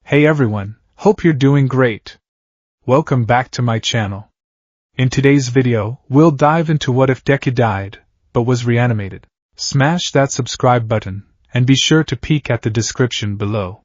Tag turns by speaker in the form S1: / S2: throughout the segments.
S1: Hey everyone, hope you're doing great. Welcome back to my channel. In today's video, we'll dive into what if Deku died, but was reanimated. Smash that subscribe button, and be sure to peek at the description below.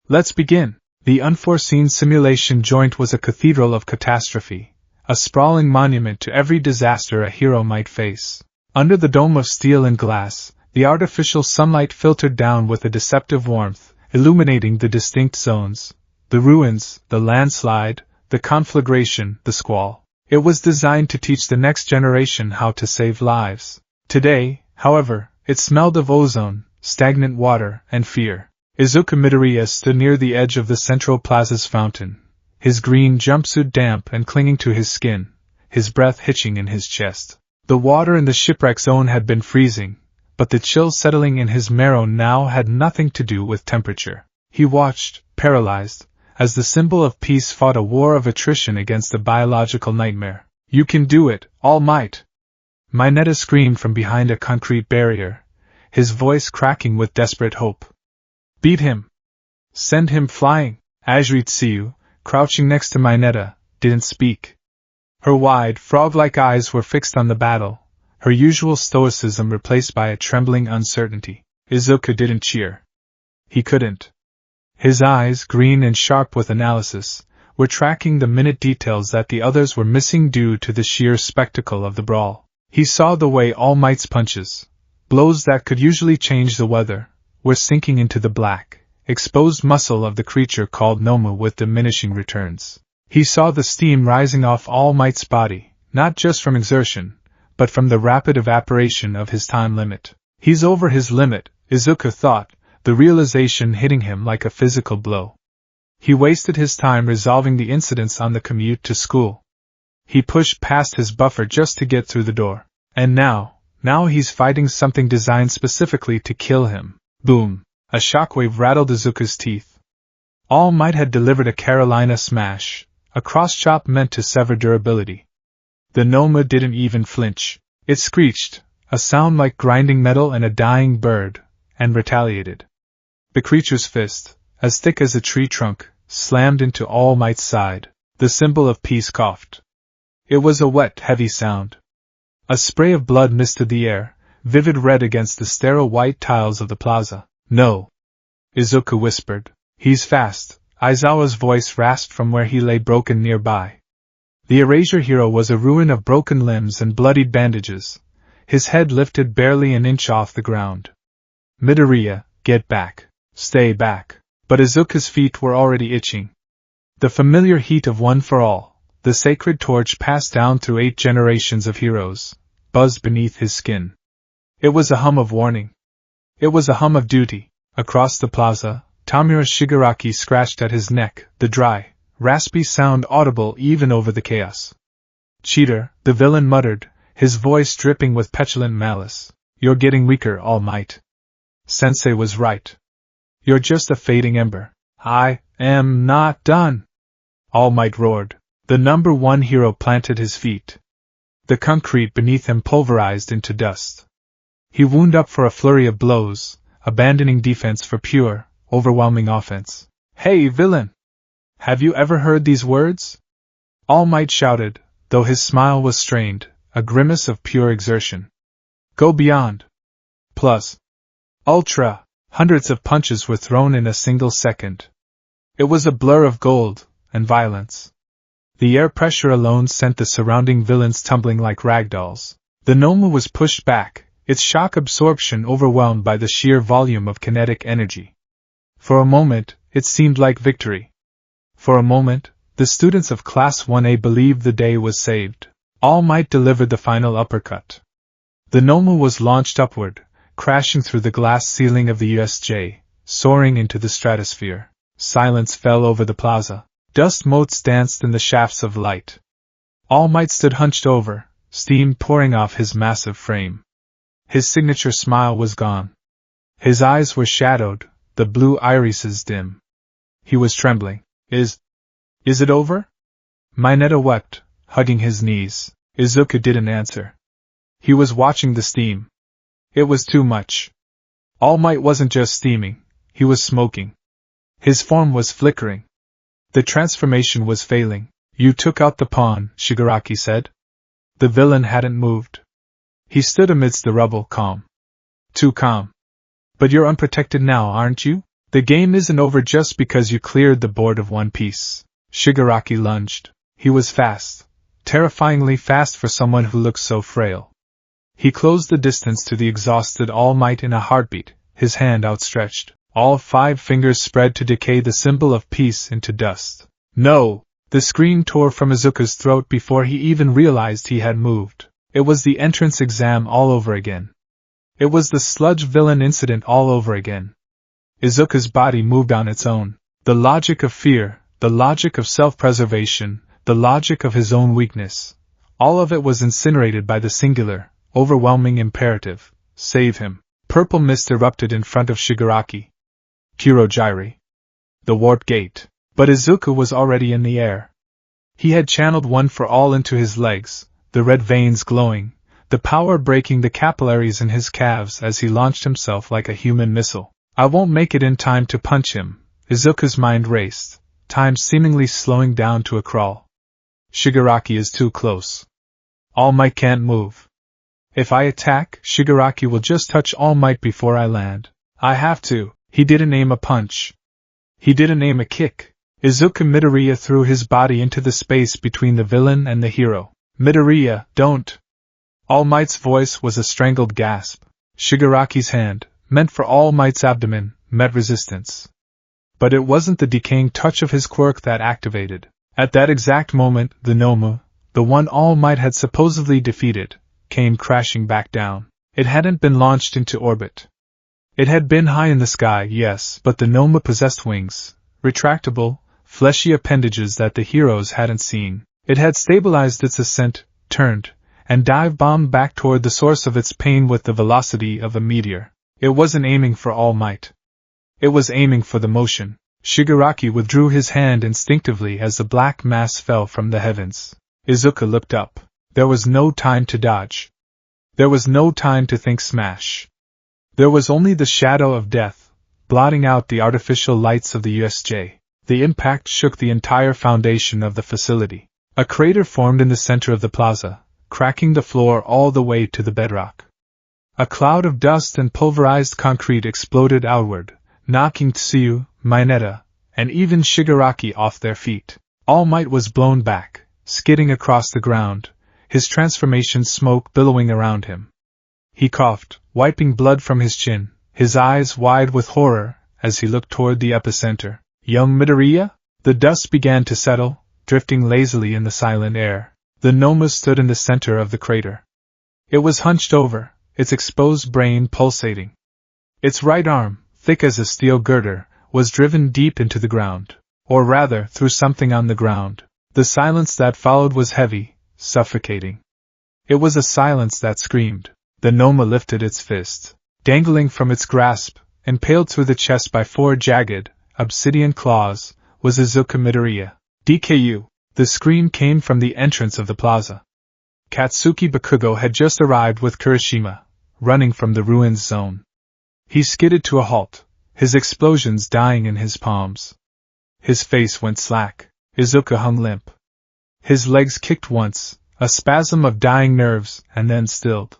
S1: Let's begin. The unforeseen simulation joint was a cathedral of catastrophe, a sprawling monument to every disaster a hero might face. Under the dome of steel and glass, the artificial sunlight filtered down with a deceptive warmth, illuminating the distinct zones, the ruins, the landslide, the conflagration, the squall. It was designed to teach the next generation how to save lives. Today, however, it smelled of ozone, stagnant water, and fear. Izuku Midoriya stood near the edge of the central plaza's fountain, his green jumpsuit damp and clinging to his skin, his breath hitching in his chest. The water in the shipwreck zone had been freezing, but the chill settling in his marrow now had nothing to do with temperature. He watched, paralyzed, as the symbol of peace fought a war of attrition against a biological nightmare. "You can do it, All Might!" Mineta screamed from behind a concrete barrier, his voice cracking with desperate hope. "Beat him! Send him flying!" Ajritsuyu, crouching next to Mineta, didn't speak. Her wide, frog-like eyes were fixed on the battle, her usual stoicism replaced by a trembling uncertainty. Izuku didn't cheer. He couldn't. His eyes, green and sharp with analysis, were tracking the minute details that the others were missing due to the sheer spectacle of the brawl. He saw the way All Might's punches, blows that could usually change the weather, were sinking into the black, exposed muscle of the creature called Nomu with diminishing returns. He saw the steam rising off All Might's body, not just from exertion, but from the rapid evaporation of his time limit. He's over his limit, Izuku thought, the realization hitting him like a physical blow. He wasted his time resolving the incidents on the commute to school. He pushed past his buffer just to get through the door. And now he's fighting something designed specifically to kill him. Boom! A shockwave rattled Izuku's teeth. All Might had delivered a Carolina smash, a cross-chop meant to sever durability. The Noma didn't even flinch. It screeched, a sound like grinding metal and a dying bird, and retaliated. The creature's fist, as thick as a tree trunk, slammed into All Might's side. The symbol of peace coughed. It was a wet, heavy sound. A spray of blood misted the air, vivid red against the sterile white tiles of the plaza. "No," Izuku whispered. "He's fast." Aizawa's voice rasped from where he lay broken nearby. The Erasure hero was a ruin of broken limbs and bloodied bandages, his head lifted barely an inch off the ground. "Midoriya, get back. Stay back." But Izuku's feet were already itching. The familiar heat of One for All, the sacred torch passed down through 8 generations of heroes, buzzed beneath his skin. It was a hum of warning. It was a hum of duty. Across the plaza, Tamura Shigaraki scratched at his neck, the dry, raspy sound audible even over the chaos. "Cheater," the villain muttered, his voice dripping with petulant malice. "You're getting weaker, All Might. Sensei was right. You're just a fading ember." "I am not done," All Might roared. The number 1 hero planted his feet. The concrete beneath him pulverized into dust. He wound up for a flurry of blows, abandoning defense for pure, overwhelming offense. "Hey, villain! Have you ever heard these words?" All Might shouted, though his smile was strained, a grimace of pure exertion. "Go beyond. Plus. Ultra." Hundreds of punches were thrown in a single second. It was a blur of gold and violence. The air pressure alone sent the surrounding villains tumbling like ragdolls. The Noma was pushed back, its shock absorption overwhelmed by the sheer volume of kinetic energy. For a moment, it seemed like victory. For a moment, the students of Class 1A believed the day was saved. All Might delivered the final uppercut. The Noma was launched upward, crashing through the glass ceiling of the USJ, soaring into the stratosphere. Silence fell over the plaza. Dust motes danced in the shafts of light. All Might stood hunched over, steam pouring off his massive frame. His signature smile was gone. His eyes were shadowed, the blue irises dim. He was trembling. Is it over?" Mineta wept, hugging his knees. Izuku didn't answer. He was watching the steam. It was too much. All Might wasn't just steaming, he was smoking. His form was flickering. The transformation was failing. You took out the pawn, Shigaraki said. The villain hadn't moved. He stood amidst the rubble, calm. Too calm. But you're unprotected now, aren't you? The game isn't over just because you cleared the board of one piece. Shigaraki lunged. He was fast. Terrifyingly fast for someone who looked so frail. He closed the distance to the exhausted All Might in a heartbeat, his hand outstretched, all 5 fingers spread to decay the symbol of peace into dust. No! The scream tore from Izuku's throat before he even realized he had moved. It was the entrance exam all over again. It was the sludge villain incident all over again. Izuku's body moved on its own. The logic of fear, the logic of self-preservation, the logic of his own weakness. All of it was incinerated by the singular, overwhelming imperative. Save him. Purple mist erupted in front of Shigaraki. Kurogiri. The warp gate. But Izuku was already in the air. He had channeled one for all into his legs, the red veins glowing, the power breaking the capillaries in his calves as he launched himself like a human missile. I won't make it in time to punch him. Izuku's mind raced, time seemingly slowing down to a crawl. Shigaraki is too close. All Might can't move. If I attack, Shigaraki will just touch All Might before I land. I have to. He didn't aim a punch. He didn't aim a kick. Izuku Midoriya threw his body into the space between the villain and the hero. Midoriya, don't! All Might's voice was a strangled gasp. Shigaraki's hand, meant for All Might's abdomen, met resistance. But it wasn't the decaying touch of his quirk that activated. At that exact moment, the Nomu, the one All Might had supposedly defeated, came crashing back down. It hadn't been launched into orbit. It had been high in the sky, yes, but the Nomu possessed wings, retractable, fleshy appendages that the heroes hadn't seen. It had stabilized its ascent, turned, and dive-bombed back toward the source of its pain with the velocity of a meteor. It wasn't aiming for All Might. It was aiming for the motion. Shigaraki withdrew his hand instinctively as the black mass fell from the heavens. Izuku looked up. There was no time to dodge. There was no time to think smash. There was only the shadow of death, blotting out the artificial lights of the USJ. The impact shook the entire foundation of the facility. A crater formed in the center of the plaza, cracking the floor all the way to the bedrock. A cloud of dust and pulverized concrete exploded outward, knocking Tsuyu, Mineta, and even Shigaraki off their feet. All Might was blown back, skidding across the ground, his transformation smoke billowing around him. He coughed, wiping blood from his chin, his eyes wide with horror as he looked toward the epicenter. Young Midoriya? The dust began to settle, drifting lazily in the silent air. The Noma stood in the center of the crater. It was hunched over, its exposed brain pulsating. Its right arm, thick as a steel girder, was driven deep into the ground, or rather, through something on the ground. The silence that followed was heavy, suffocating. It was a silence that screamed. The Noma lifted its fist. Dangling from its grasp, impaled through the chest by 4 jagged, obsidian claws, was Izuku Midoriya. DKU! The scream came from the entrance of the plaza. Katsuki Bakugo had just arrived with Kirishima, running from the ruins zone. He skidded to a halt, his explosions dying in his palms. His face went slack. Izuku hung limp. His legs kicked once, a spasm of dying nerves, and then stilled.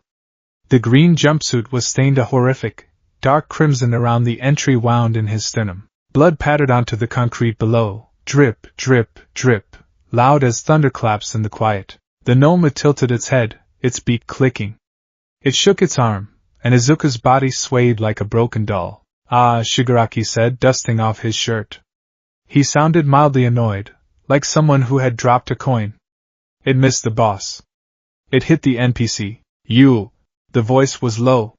S1: The green jumpsuit was stained a horrific, dark crimson around the entry wound in his sternum. Blood pattered onto the concrete below, drip, drip, drip, loud as thunderclaps in the quiet. The Noma tilted its head, its beak clicking. It shook its arm, and Izuku's body swayed like a broken doll. Ah, Shigaraki said, dusting off his shirt. He sounded mildly annoyed, like someone who had dropped a coin. It missed the boss. It hit the NPC. You. The voice was low.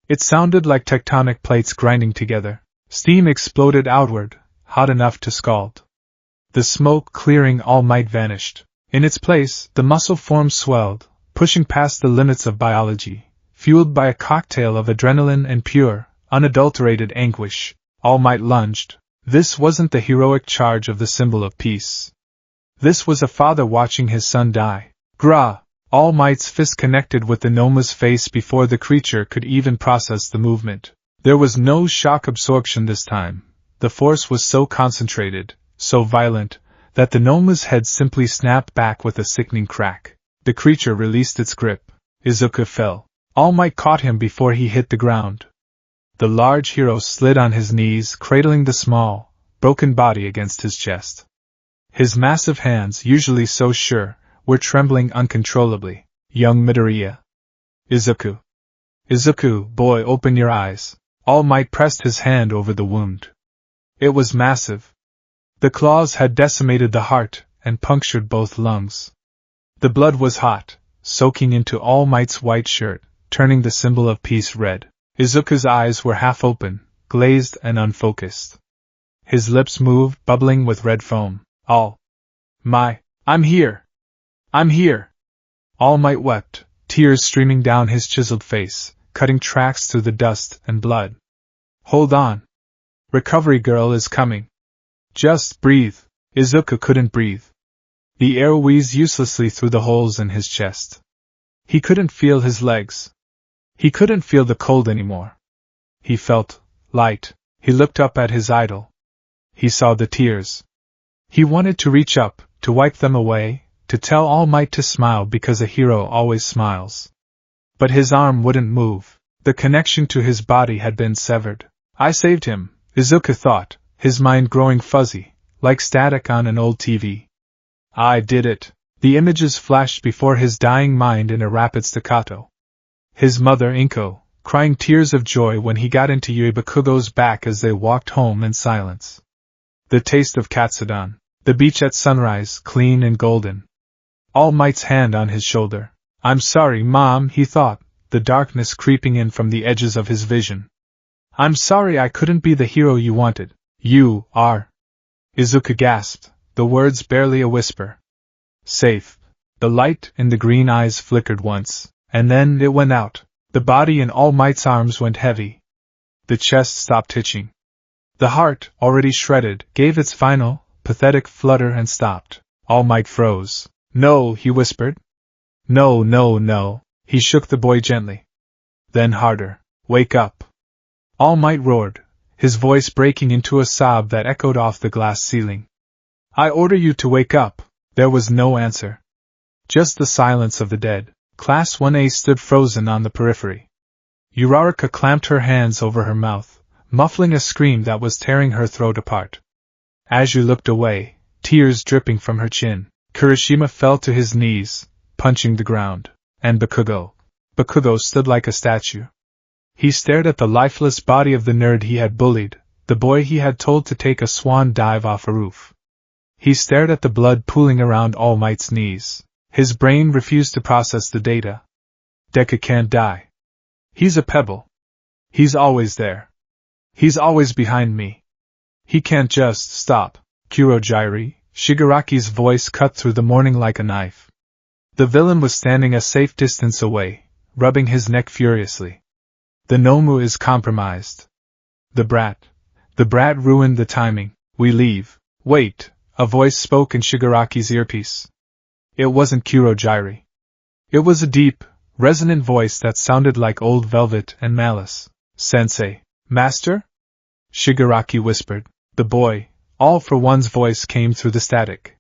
S1: It sounded like tectonic plates grinding together. Steam exploded outward, hot enough to scald. The smoke clearing All Might vanished. In its place, the muscle form swelled, pushing past the limits of biology, fueled by a cocktail of adrenaline and pure, unadulterated anguish. All Might lunged. This wasn't the heroic charge of the symbol of peace. This was a father watching his son die. Grah! All Might's fist connected with the Noma's face before the creature could even process the movement. There was no shock absorption this time, The force was so concentrated, so violent, that the Noma's head simply snapped back with a sickening crack. The creature released its grip. Izuku fell. All Might caught him before he hit the ground. The large hero slid on his knees, cradling the small, broken body against his chest. His massive hands, usually so sure, were trembling uncontrollably. Young Midoriya. Izuku. Izuku, boy, open your eyes. All Might pressed his hand over the wound. It was massive. The claws had decimated the heart and punctured both lungs. The blood was hot, soaking into All Might's white shirt, turning the symbol of peace red. Izuku's eyes were half open, glazed and unfocused. His lips moved, bubbling with red foam. All Might, I'm here! I'm here! All Might wept, tears streaming down his chiseled face, cutting tracks through the dust and blood. Hold on. Recovery girl is coming. Just breathe. Izuku couldn't breathe. The air wheezed uselessly through the holes in his chest. He couldn't feel his legs. He couldn't feel the cold anymore. He felt light. He looked up at his idol. He saw the tears. He wanted to reach up, to wipe them away, to tell All Might to smile because a hero always smiles. But his arm wouldn't move. The connection to his body had been severed. I saved him, Izuku thought, his mind growing fuzzy, like static on an old TV. I did it. The images flashed before his dying mind in a rapid staccato. His mother Inko, crying tears of joy when he got into Yui Bakugo's back as they walked home in silence. The taste of Katsudon. The beach at sunrise, clean and golden. All Might's hand on his shoulder. I'm sorry, Mom, he thought, the darkness creeping in from the edges of his vision. I'm sorry I couldn't be the hero you wanted. You are. Izuku gasped, the words barely a whisper. Safe. The light in the green eyes flickered once, and then it went out. The body in All Might's arms went heavy. The chest stopped hitching. The heart, already shredded, gave its final, pathetic flutter and stopped. All Might froze. No, he whispered. No, no, no. He shook the boy gently. Then harder. Wake up. All Might roared, his voice breaking into a sob that echoed off the glass ceiling. I order you to wake up. There was no answer. Just the silence of the dead. Class 1A stood frozen on the periphery. Uraraka clamped her hands over her mouth, muffling a scream that was tearing her throat apart. Azure looked away, tears dripping from her chin. Kirishima fell to his knees, punching the ground. And Bakugo. Bakugo stood like a statue. He stared at the lifeless body of the nerd he had bullied, the boy he had told to take a swan dive off a roof. He stared at the blood pooling around All Might's knees. His brain refused to process the data. Deku can't die. He's a pebble. He's always there. He's always behind me. He can't just stop. Kurogyri, Shigaraki's voice cut through the morning like a knife. The villain was standing a safe distance away, rubbing his neck furiously. The Nomu is compromised. The brat ruined the timing. We leave. Wait, a voice spoke in Shigaraki's earpiece. It wasn't Kurogyri. It was a deep, resonant voice that sounded like old velvet and malice. Sensei. Master? Shigaraki whispered. The boy, all for one's voice came through the static.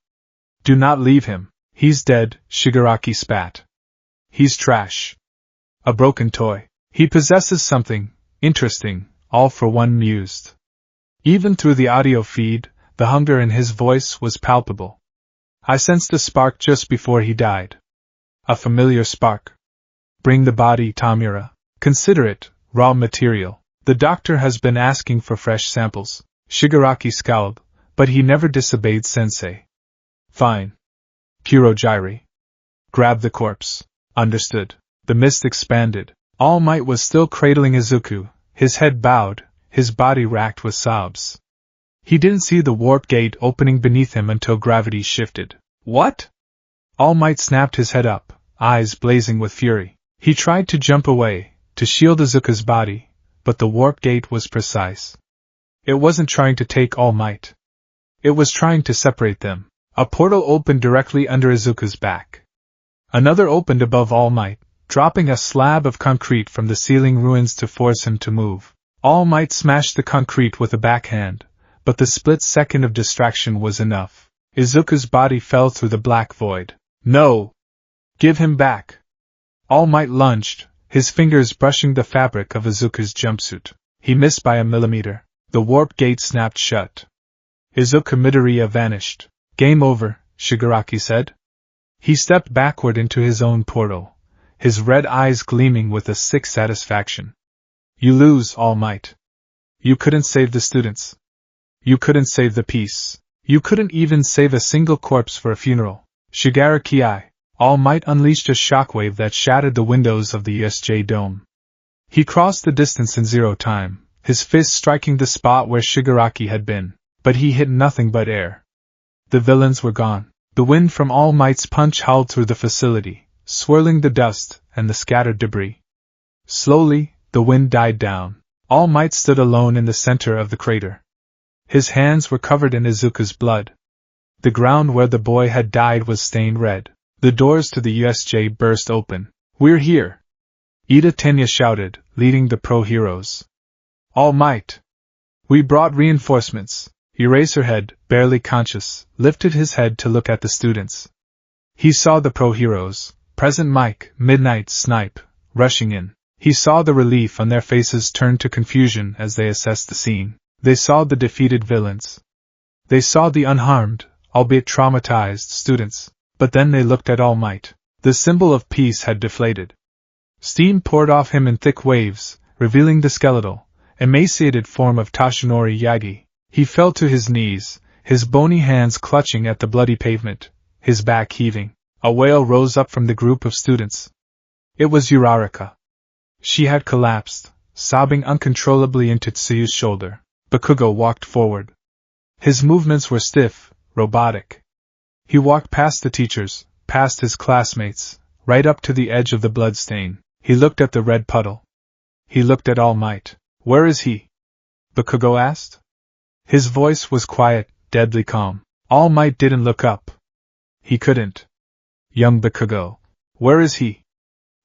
S1: Do not leave him. He's dead, Shigaraki spat. He's trash. A broken toy. He possesses something interesting, all for one mused. Even through the audio feed, the hunger in his voice was palpable. I sensed a spark just before he died. A familiar spark. Bring the body, Tamura. Consider it raw material. The doctor has been asking for fresh samples. Shigaraki scowled, but he never disobeyed Sensei. Fine. Kurogyri. Grab the corpse. Understood. The mist expanded. All Might was still cradling Izuku, his head bowed, his body racked with sobs. He didn't see the warp gate opening beneath him until gravity shifted. What? All Might snapped his head up, eyes blazing with fury. He tried to jump away, to shield Izuku's body, but the warp gate was precise. It wasn't trying to take All Might. It was trying to separate them. A portal opened directly under Izuku's back. Another opened above All Might, dropping a slab of concrete from the ceiling ruins to force him to move. All Might smashed the concrete with a backhand, but the split second of distraction was enough. Izuku's body fell through the black void. No! Give him back! All Might lunged, his fingers brushing the fabric of Izuku's jumpsuit. He missed by a millimeter. The warp gate snapped shut. Izuku Midoriya vanished. Game over, Shigaraki said. He stepped backward into his own portal, his red eyes gleaming with a sick satisfaction. You lose, All Might. You couldn't save the students. You couldn't save the peace. You couldn't even save a single corpse for a funeral. Shigaraki, All Might unleashed a shockwave that shattered the windows of the USJ dome. He crossed the distance in zero time, his fist striking the spot where Shigaraki had been, but he hit nothing but air. The villains were gone. The wind from All Might's punch howled through the facility, swirling the dust and the scattered debris. Slowly, the wind died down. All Might stood alone in the center of the crater. His hands were covered in Izuku's blood. The ground where the boy had died was stained red. The doors to the USJ burst open. We're here! Ida Tenya shouted, leading the pro-heroes. All Might! We brought reinforcements. Eraserhead, barely conscious, lifted his head to look at the students. He saw the pro-heroes, Present Mike, Midnight, Snipe, rushing in. He saw the relief on their faces turn to confusion as they assessed the scene. They saw the defeated villains. They saw the unharmed, albeit traumatized, students. But then they looked at All Might. The symbol of peace had deflated. Steam poured off him in thick waves, revealing the skeletal, emaciated form of Toshinori Yagi. He fell to his knees, his bony hands clutching at the bloody pavement, his back heaving. A wail rose up from the group of students. It was Uraraka. She had collapsed, sobbing uncontrollably into Tsuyu's shoulder. Bakugo walked forward. His movements were stiff, robotic. He walked past the teachers, past his classmates, right up to the edge of the blood stain. He looked at the red puddle. He looked at All Might. Where is he? Bakugo asked. His voice was quiet, deadly calm. All Might didn't look up. He couldn't. Young Bakugo. Where is he?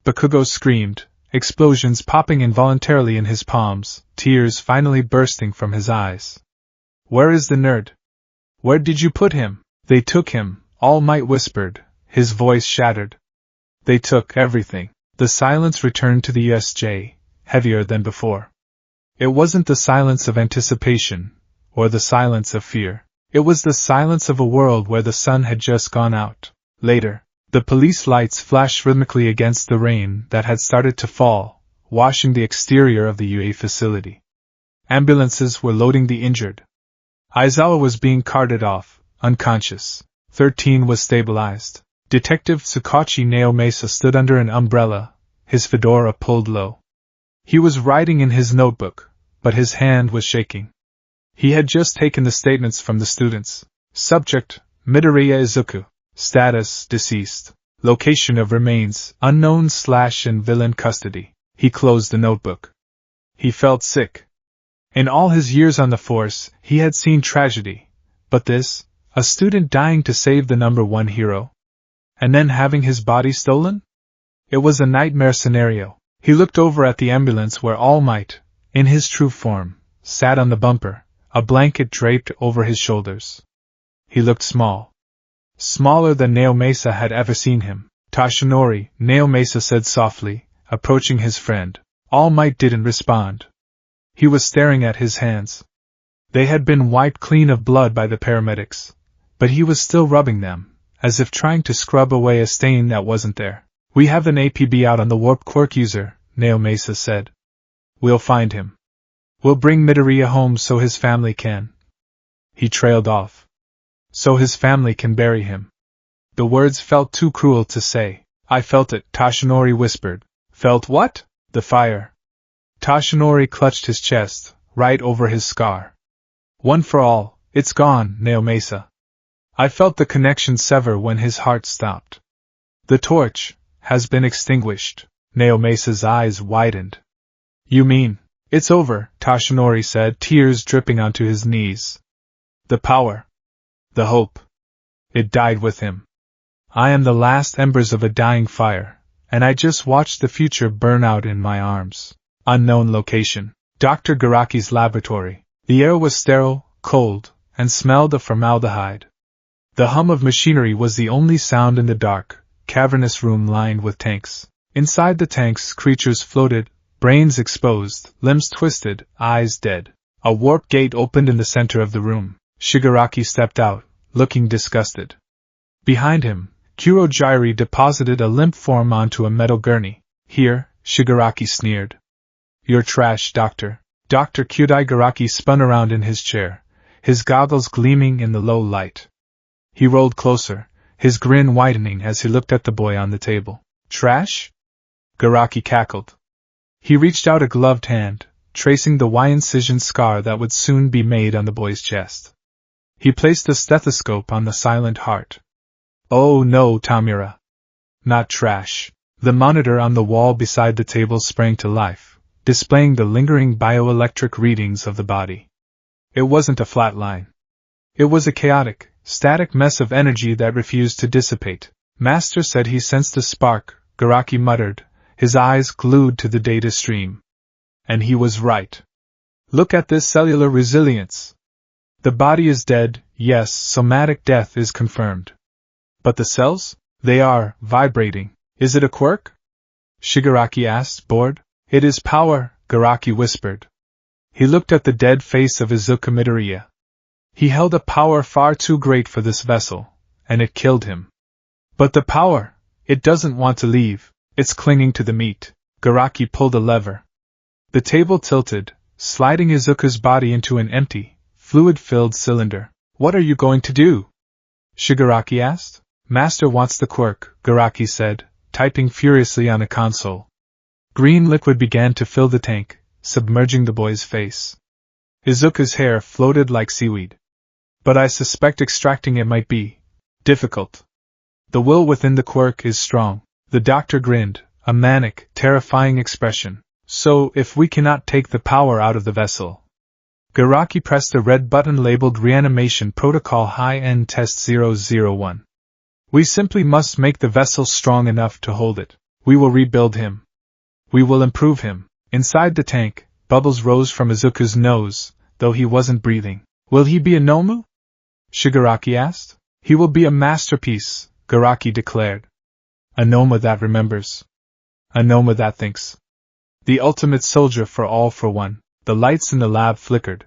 S1: Bakugo screamed, explosions popping involuntarily in his palms, tears finally bursting from his eyes. Where is the nerd? Where did you put him? They took him, All Might whispered, his voice shattered. They took everything. The silence returned to the USJ, heavier than before. It wasn't the silence of anticipation, or the silence of fear. It was the silence of a world where the sun had just gone out. Later, the police lights flashed rhythmically against the rain that had started to fall, washing the exterior of the UA facility. Ambulances were loading the injured. Aizawa was being carted off, unconscious. 13 was stabilized. Detective Tsukachi Naomasa stood under an umbrella, his fedora pulled low. He was writing in his notebook, but his hand was shaking. He had just taken the statements from the students. Subject, Midoriya Izuku. Status, deceased. Location of remains, unknown / in villain custody. He closed the notebook. He felt sick. In all his years on the force, he had seen tragedy. But this, a student dying to save the #1 hero? And then having his body stolen? It was a nightmare scenario. He looked over at the ambulance where All Might, in his true form, sat on the bumper, a blanket draped over his shoulders. He looked small. Smaller than Naomasa had ever seen him. Toshinori, Naomasa said softly, approaching his friend. All Might didn't respond. He was staring at his hands. They had been wiped clean of blood by the paramedics, but he was still rubbing them, as if trying to scrub away a stain that wasn't there. We have an APB out on the warp quirk user, Naomasa said. We'll find him. We'll bring Midoriya home so his family can. He trailed off. So his family can bury him. The words felt too cruel to say. I felt it, Toshinori whispered. Felt what? The fire. Toshinori clutched his chest, right over his scar. One for all, it's gone, Naomasa. I felt the connection sever when his heart stopped. The torch has been extinguished. Naomasa's eyes widened. You mean, it's over, Toshinori said, tears dripping onto his knees. The power. The hope. It died with him. I am the last embers of a dying fire, and I just watched the future burn out in my arms. Unknown location. Dr. Garaki's laboratory. The air was sterile, cold, and smelled of formaldehyde. The hum of machinery was the only sound in the dark, cavernous room lined with tanks. Inside the tanks, creatures floated, brains exposed, limbs twisted, eyes dead. A warp gate opened in the center of the room. Shigaraki stepped out, looking disgusted. Behind him, Kurogyri deposited a limp form onto a metal gurney. Here, Shigaraki sneered. You're trash, Doctor. Dr. Kurogyri spun around in his chair, his goggles gleaming in the low light. He rolled closer, his grin widening as he looked at the boy on the table. Trash? Garaki cackled. He reached out a gloved hand, tracing the Y-incision scar that would soon be made on the boy's chest. He placed a stethoscope on the silent heart. Oh no, Tamura. Not trash. The monitor on the wall beside the table sprang to life, displaying the lingering bioelectric readings of the body. It wasn't a flat line. It was a chaotic, static mess of energy that refused to dissipate. Master said he sensed a spark, Garaki muttered, his eyes glued to the data stream. And he was right. Look at this cellular resilience. The body is dead, yes, somatic death is confirmed. But the cells? They are vibrating. Is it a quirk? Shigaraki asked, bored. It is power, Garaki whispered. He looked at the dead face of Izuku Midoriya. He held a power far too great for this vessel, and it killed him. But the power, it doesn't want to leave, it's clinging to the meat. Garaki pulled a lever. The table tilted, sliding Izuku's body into an empty, fluid-filled cylinder. What are you going to do? Shigaraki asked. Master wants the quirk, Garaki said, typing furiously on a console. Green liquid began to fill the tank, submerging the boy's face. Izuku's hair floated like seaweed. But I suspect extracting it might be difficult. The will within the quirk is strong. The doctor grinned, a manic, terrifying expression. So, if we cannot take the power out of the vessel. Garaki pressed a red button labeled Reanimation Protocol High-End Test 001. We simply must make the vessel strong enough to hold it. We will rebuild him. We will improve him. Inside the tank, bubbles rose from Izuku's nose, though he wasn't breathing. Will he be a Nomu? Shigaraki asked. He will be a masterpiece, Garaki declared. A Noma that remembers. A Noma that thinks. The ultimate soldier for all for one. The lights in the lab flickered.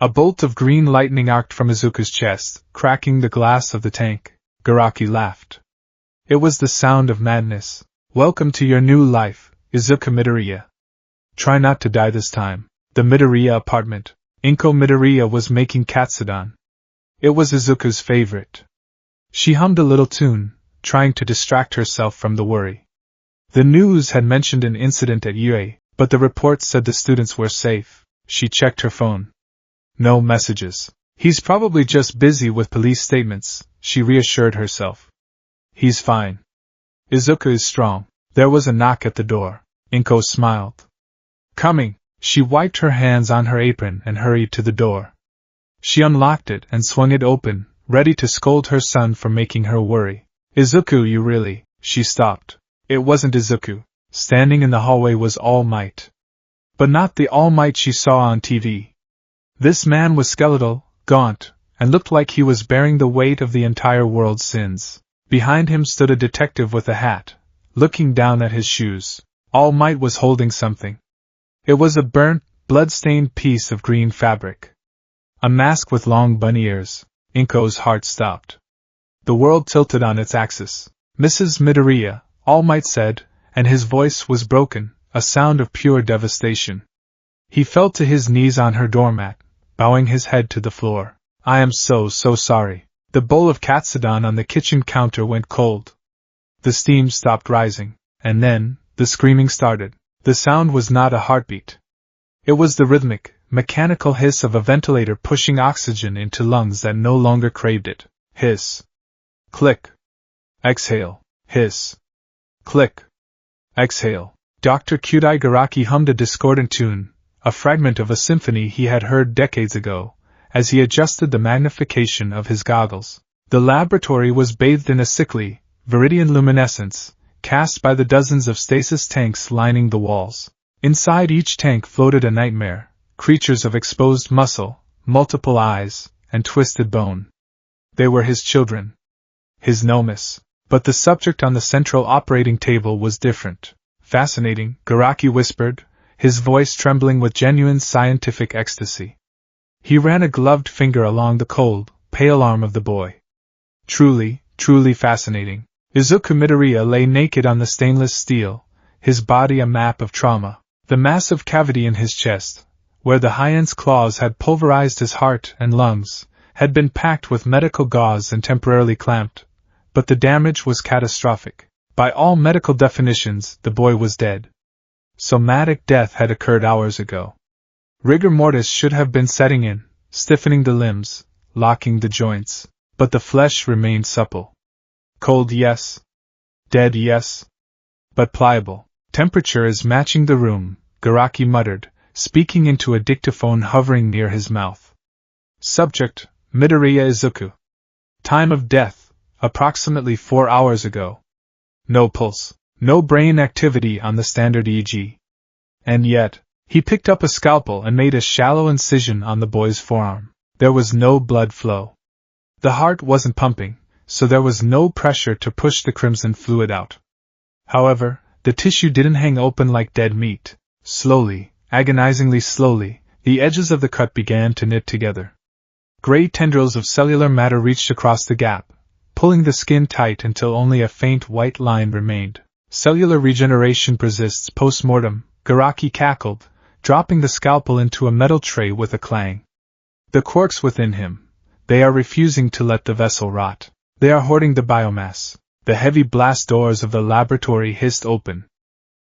S1: A bolt of green lightning arced from Izuku's chest, cracking the glass of the tank. Garaki laughed. It was the sound of madness. Welcome to your new life, Izuku Midoriya. Try not to die this time. The Midoriya apartment. Inko Midoriya was making katsudon. It was Izuku's favorite. She hummed a little tune, trying to distract herself from the worry. The news had mentioned an incident at UA, but the report said the students were safe. She checked her phone. No messages. He's probably just busy with police statements, she reassured herself. He's fine. Izuku is strong. There was a knock at the door. Inko smiled. Coming. She wiped her hands on her apron and hurried to the door. She unlocked it and swung it open, ready to scold her son for making her worry. Izuku, you really... She stopped. It wasn't Izuku. Standing in the hallway was All Might. But not the All Might she saw on TV. This man was skeletal, gaunt, and looked like he was bearing the weight of the entire world's sins. Behind him stood a detective with a hat, looking down at his shoes. All Might was holding something. It was a burnt, blood-stained piece of green fabric. A mask with long bunny ears. Inko's heart stopped. The world tilted on its axis. Mrs. Midoriya, All Might said, and his voice was broken, a sound of pure devastation. He fell to his knees on her doormat, bowing his head to the floor. I am so sorry. The bowl of katsudon on the kitchen counter went cold. The steam stopped rising, and then, the screaming started. The sound was not a heartbeat. It was the rhythmic, mechanical hiss of a ventilator pushing oxygen into lungs that no longer craved it. Hiss. Click. Exhale. Hiss. Click. Exhale. Dr. Kurogyri hummed a discordant tune, a fragment of a symphony he had heard decades ago, as he adjusted the magnification of his goggles. The laboratory was bathed in a sickly, viridian luminescence, cast by the dozens of stasis tanks lining the walls. Inside each tank floated a nightmare, creatures of exposed muscle, multiple eyes, and twisted bone. They were his children. His nomus. But the subject on the central operating table was different. Fascinating, Garaki whispered, his voice trembling with genuine scientific ecstasy. He ran a gloved finger along the cold, pale arm of the boy. Truly, truly fascinating. Izuku Midoriya lay naked on the stainless steel, his body a map of trauma. The massive cavity in his chest, where the Hyen's claws had pulverized his heart and lungs, had been packed with medical gauze and temporarily clamped, but the damage was catastrophic. By all medical definitions, the boy was dead. Somatic death had occurred hours ago. Rigor mortis should have been setting in, stiffening the limbs, locking the joints, but the flesh remained supple. Cold, yes. Dead, yes. But pliable. Temperature is matching the room, Garaki muttered, speaking into a dictaphone hovering near his mouth. Subject, Midoriya Izuku. Time of death, approximately 4 hours ago. No pulse, no brain activity on the standard EEG. And yet, he picked up a scalpel and made a shallow incision on the boy's forearm. There was no blood flow. The heart wasn't pumping, so there was no pressure to push the crimson fluid out. However, the tissue didn't hang open like dead meat. Slowly, agonizingly slowly, the edges of the cut began to knit together. Gray tendrils of cellular matter reached across the gap, pulling the skin tight until only a faint white line remained. Cellular regeneration persists post-mortem, Garaki cackled, dropping the scalpel into a metal tray with a clang. The quarks within him, they are refusing to let the vessel rot. They are hoarding the biomass. The heavy blast doors of the laboratory hissed open.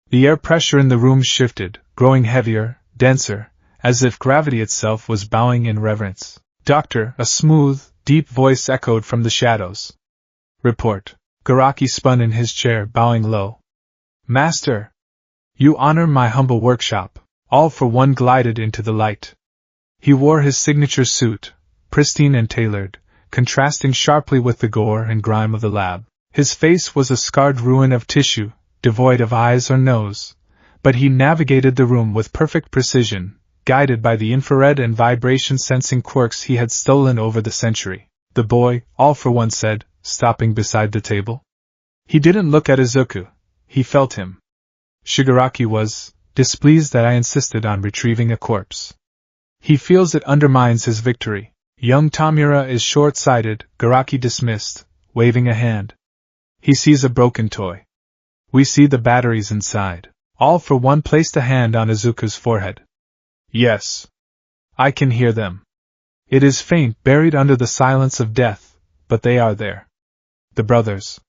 S1: The air pressure in the room shifted, growing heavier, denser, as if gravity itself was bowing in reverence. Doctor, a smooth, deep voice echoed from the shadows. Report. Garaki spun in his chair, bowing low. Master! You honor my humble workshop. All for one glided into the light. He wore his signature suit, pristine and tailored, contrasting sharply with the gore and grime of the lab. His face was a scarred ruin of tissue, devoid of eyes or nose, but he navigated the room with perfect precision, guided by the infrared and vibration-sensing quirks he had stolen over the century. The boy, all for one, said, stopping beside the table. He didn't look at Izuku. He felt him. Shigaraki was displeased that I insisted on retrieving a corpse. He feels it undermines his victory. Young Tamura is short-sighted, Garaki dismissed, waving a hand. He sees a broken toy. We see the batteries inside. All for one placed a hand on Izuku's forehead. Yes. I can hear them. It is faint, buried under the silence of death, but they are there. The brothers.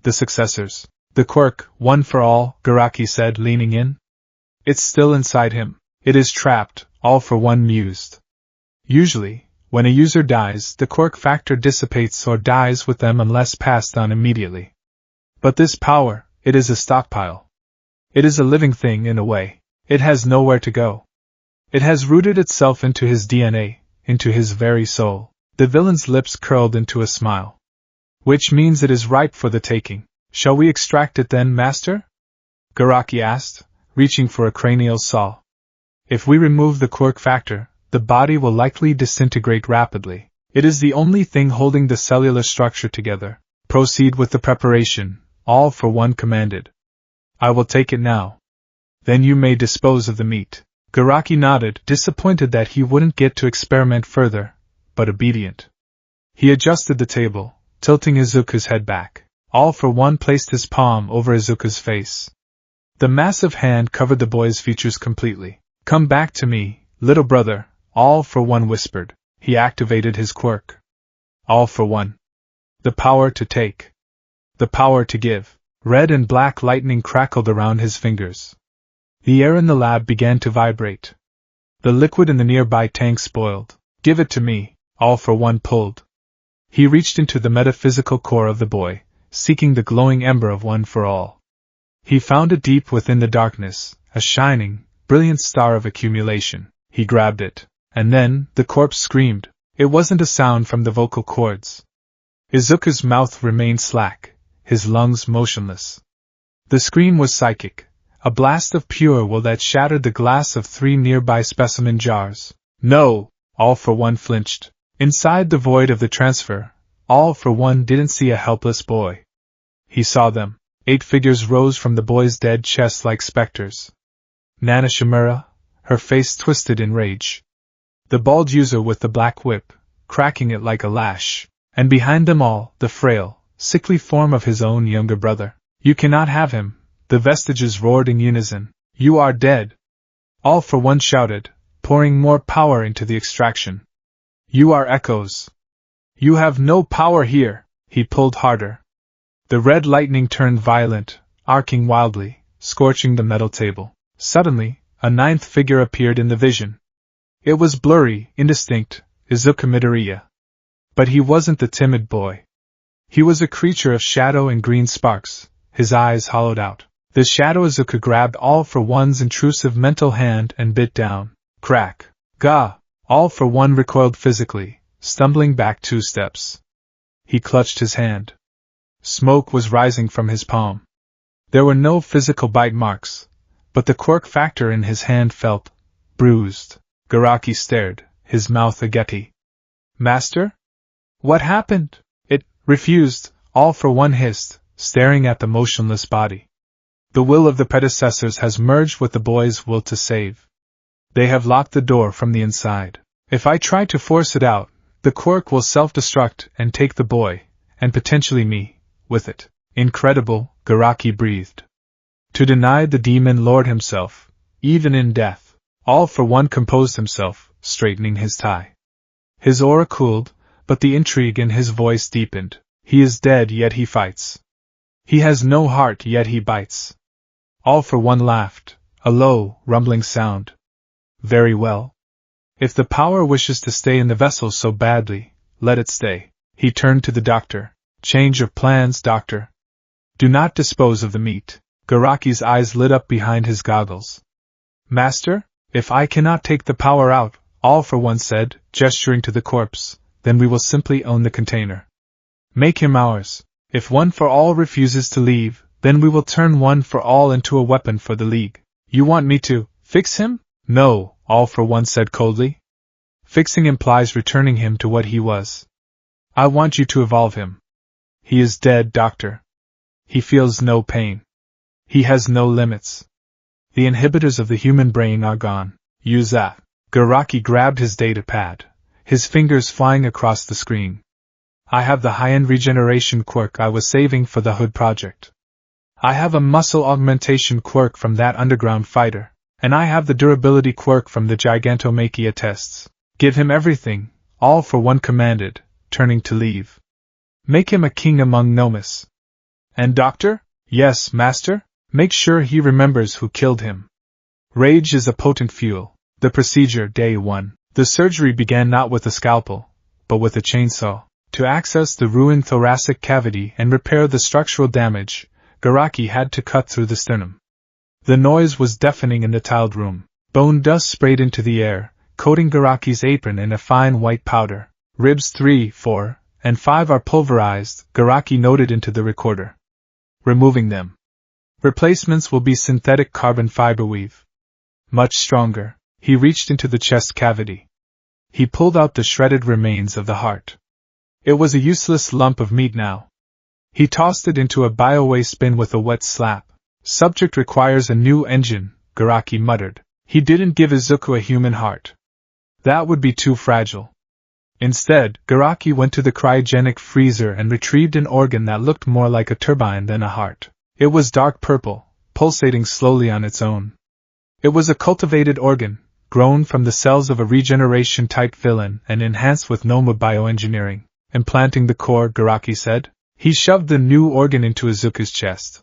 S1: The successors. The quirk, one for all, Garaki said, leaning in. It's still inside him. It is trapped, all for one mused. Usually, when a user dies, the quirk factor dissipates or dies with them unless passed on immediately. But this power, it is a stockpile. It is a living thing in a way. It has nowhere to go. It has rooted itself into his DNA, into his very soul. The villain's lips curled into a smile. Which means it is ripe for the taking. Shall we extract it then, Master? Garaki asked, reaching for a cranial saw. If we remove the quirk factor, the body will likely disintegrate rapidly. It is the only thing holding the cellular structure together. Proceed with the preparation, all for one commanded. I will take it now. Then you may dispose of the meat. Garaki nodded, disappointed that he wouldn't get to experiment further, but obedient. He adjusted the table, tilting Izuku's head back. All for one placed his palm over Izuku's face. The massive hand covered the boy's features completely. Come back to me, little brother, all for one whispered. He activated his quirk. All for one. The power to take. The power to give. Red and black lightning crackled around his fingers. The air in the lab began to vibrate. The liquid in the nearby tank spoiled. Give it to me, all for one pulled. He reached into the metaphysical core of the boy, seeking the glowing ember of one for all. He found it deep within the darkness, a shining, brilliant star of accumulation. He grabbed it, and then the corpse screamed. It wasn't a sound from the vocal cords. Izuku's mouth remained slack, his lungs motionless. The scream was psychic, a blast of pure will that shattered the glass of 3 nearby specimen jars. No! All for One flinched. Inside the void of the transfer, All for One didn't see a helpless boy. He saw them. 8 figures rose from the boy's dead chest like specters. Nana Shimura, her face twisted in rage. The bald user with the black whip, cracking it like a lash. And behind them all, the frail, sickly form of his own younger brother. You cannot have him, the vestiges roared in unison. You are dead. All for One shouted, pouring more power into the extraction. You are echoes. You have no power here. He pulled harder. The red lightning turned violent, arcing wildly, scorching the metal table. Suddenly, a 9th figure appeared in the vision. It was blurry, indistinct, Izuku Midoriya. But he wasn't the timid boy. He was a creature of shadow and green sparks, his eyes hollowed out. The shadow Izuku grabbed All for One's intrusive mental hand and bit down. Crack. Gah! All for One recoiled physically, stumbling back 2 steps. He clutched his hand. Smoke was rising from his palm. There were no physical bite marks, but the quirk factor in his hand felt bruised. Garaki stared, his mouth agape. Master? What happened? It refused, All for One hissed, staring at the motionless body. The will of the predecessors has merged with the boy's will to save. They have locked the door from the inside. If I try to force it out, the quirk will self-destruct and take the boy, and potentially me, with it. Incredible, Garaki breathed. To deny the demon lord himself, even in death. All for One composed himself, straightening his tie. His aura cooled, but the intrigue in his voice deepened. He is dead yet he fights. He has no heart yet he bites. All for One laughed, a low, rumbling sound. Very well. If the power wishes to stay in the vessel so badly, let it stay. He turned to the doctor. Change of plans, doctor. Do not dispose of the meat. Garaki's eyes lit up behind his goggles. Master, if I cannot take the power out, All for One said, gesturing to the corpse, then we will simply own the container. Make him ours. If One for All refuses to leave, then we will turn One for All into a weapon for the League. You want me to fix him? No, All for One said coldly. Fixing implies returning him to what he was. I want you to evolve him. He is dead, doctor. He feels no pain. He has no limits. The inhibitors of the human brain are gone. Use that. Garaki grabbed his data pad, his fingers flying across the screen. I have the high-end regeneration quirk I was saving for the Hood project. I have a muscle augmentation quirk from that underground fighter, and I have the durability quirk from the Gigantomachia tests. Give him everything, All for One commanded, turning to leave. Make him a king among Nomus. And doctor? Yes, master? Make sure he remembers who killed him. Rage is a potent fuel. The procedure, day 1. The surgery began not with a scalpel, but with a chainsaw. To access the ruined thoracic cavity and repair the structural damage, Garaki had to cut through the sternum. The noise was deafening in the tiled room. Bone dust sprayed into the air, coating Garaki's apron in a fine white powder. Ribs 3, 4, and 5 are pulverized, Garaki noted into the recorder. Removing them. Replacements will be synthetic carbon fiber weave. Much stronger. He reached into the chest cavity. He pulled out the shredded remains of the heart. It was a useless lump of meat now. He tossed it into a biowaste bin with a wet slap. Subject requires a new engine, Garaki muttered. He didn't give Izuku a human heart. That would be too fragile. Instead, Garaki went to the cryogenic freezer and retrieved an organ that looked more like a turbine than a heart. It was dark purple, pulsating slowly on its own. It was a cultivated organ, grown from the cells of a regeneration-type villain and enhanced with Noma bioengineering. Implanting the core, Garaki said. He shoved the new organ into Izuku's chest.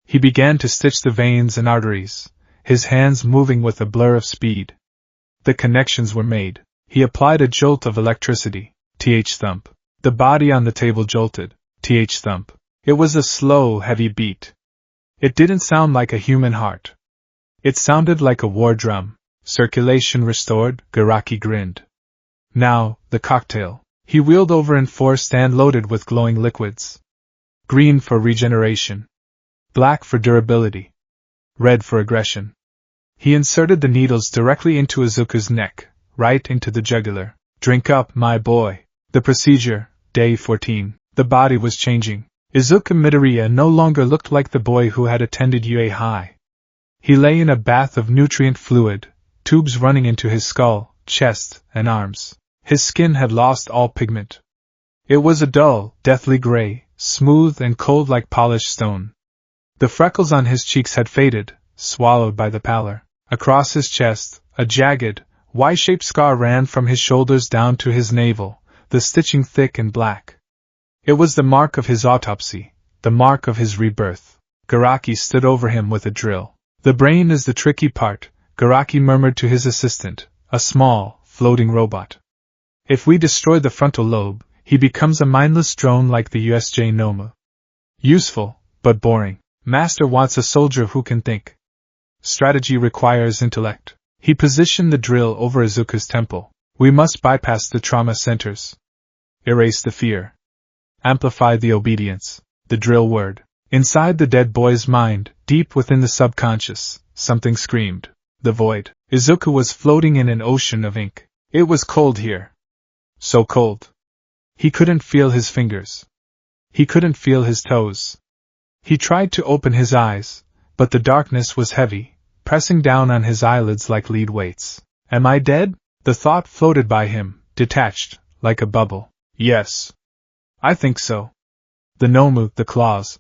S1: He began to stitch the veins and arteries, his hands moving with a blur of speed. The connections were made. He applied a jolt of electricity. Th thump. The body on the table jolted. Th thump. It was a slow, heavy beat. It didn't sound like a human heart. It sounded like a war drum. Circulation restored, Garaki grinned. Now, the cocktail. He wheeled over and forced stand loaded with glowing liquids. Green for regeneration. Black for durability. Red for aggression. He inserted the needles directly into Izuku's neck, right into the jugular. Drink up, my boy. The procedure, day 14. The body was changing. Izuku Midoriya no longer looked like the boy who had attended UA High. He lay in a bath of nutrient fluid, tubes running into his skull, chest, and arms. His skin had lost all pigment. It was a dull, deathly gray, smooth and cold like polished stone. The freckles on his cheeks had faded, swallowed by the pallor. Across his chest, a jagged, Y-shaped scar ran from his shoulders down to his navel, the stitching thick and black. It was the mark of his autopsy, the mark of his rebirth. Garaki stood over him with a drill. The brain is the tricky part, Garaki murmured to his assistant, a small, floating robot. If we destroy the frontal lobe, he becomes a mindless drone like the USJ Nomu. Useful, but boring. Master wants a soldier who can think. Strategy requires intellect. He positioned the drill over Izuku's temple. We must bypass the trauma centers. Erase the fear. Amplify the obedience. The drill word. Inside the dead boy's mind, deep within the subconscious, something screamed. The void. Izuku was floating in an ocean of ink. It was cold here. So cold. He couldn't feel his fingers. He couldn't feel his toes. He tried to open his eyes, but the darkness was heavy, pressing down on his eyelids like lead weights. Am I dead? The thought floated by him, detached, like a bubble. Yes. I think so. The Nomu, the claws.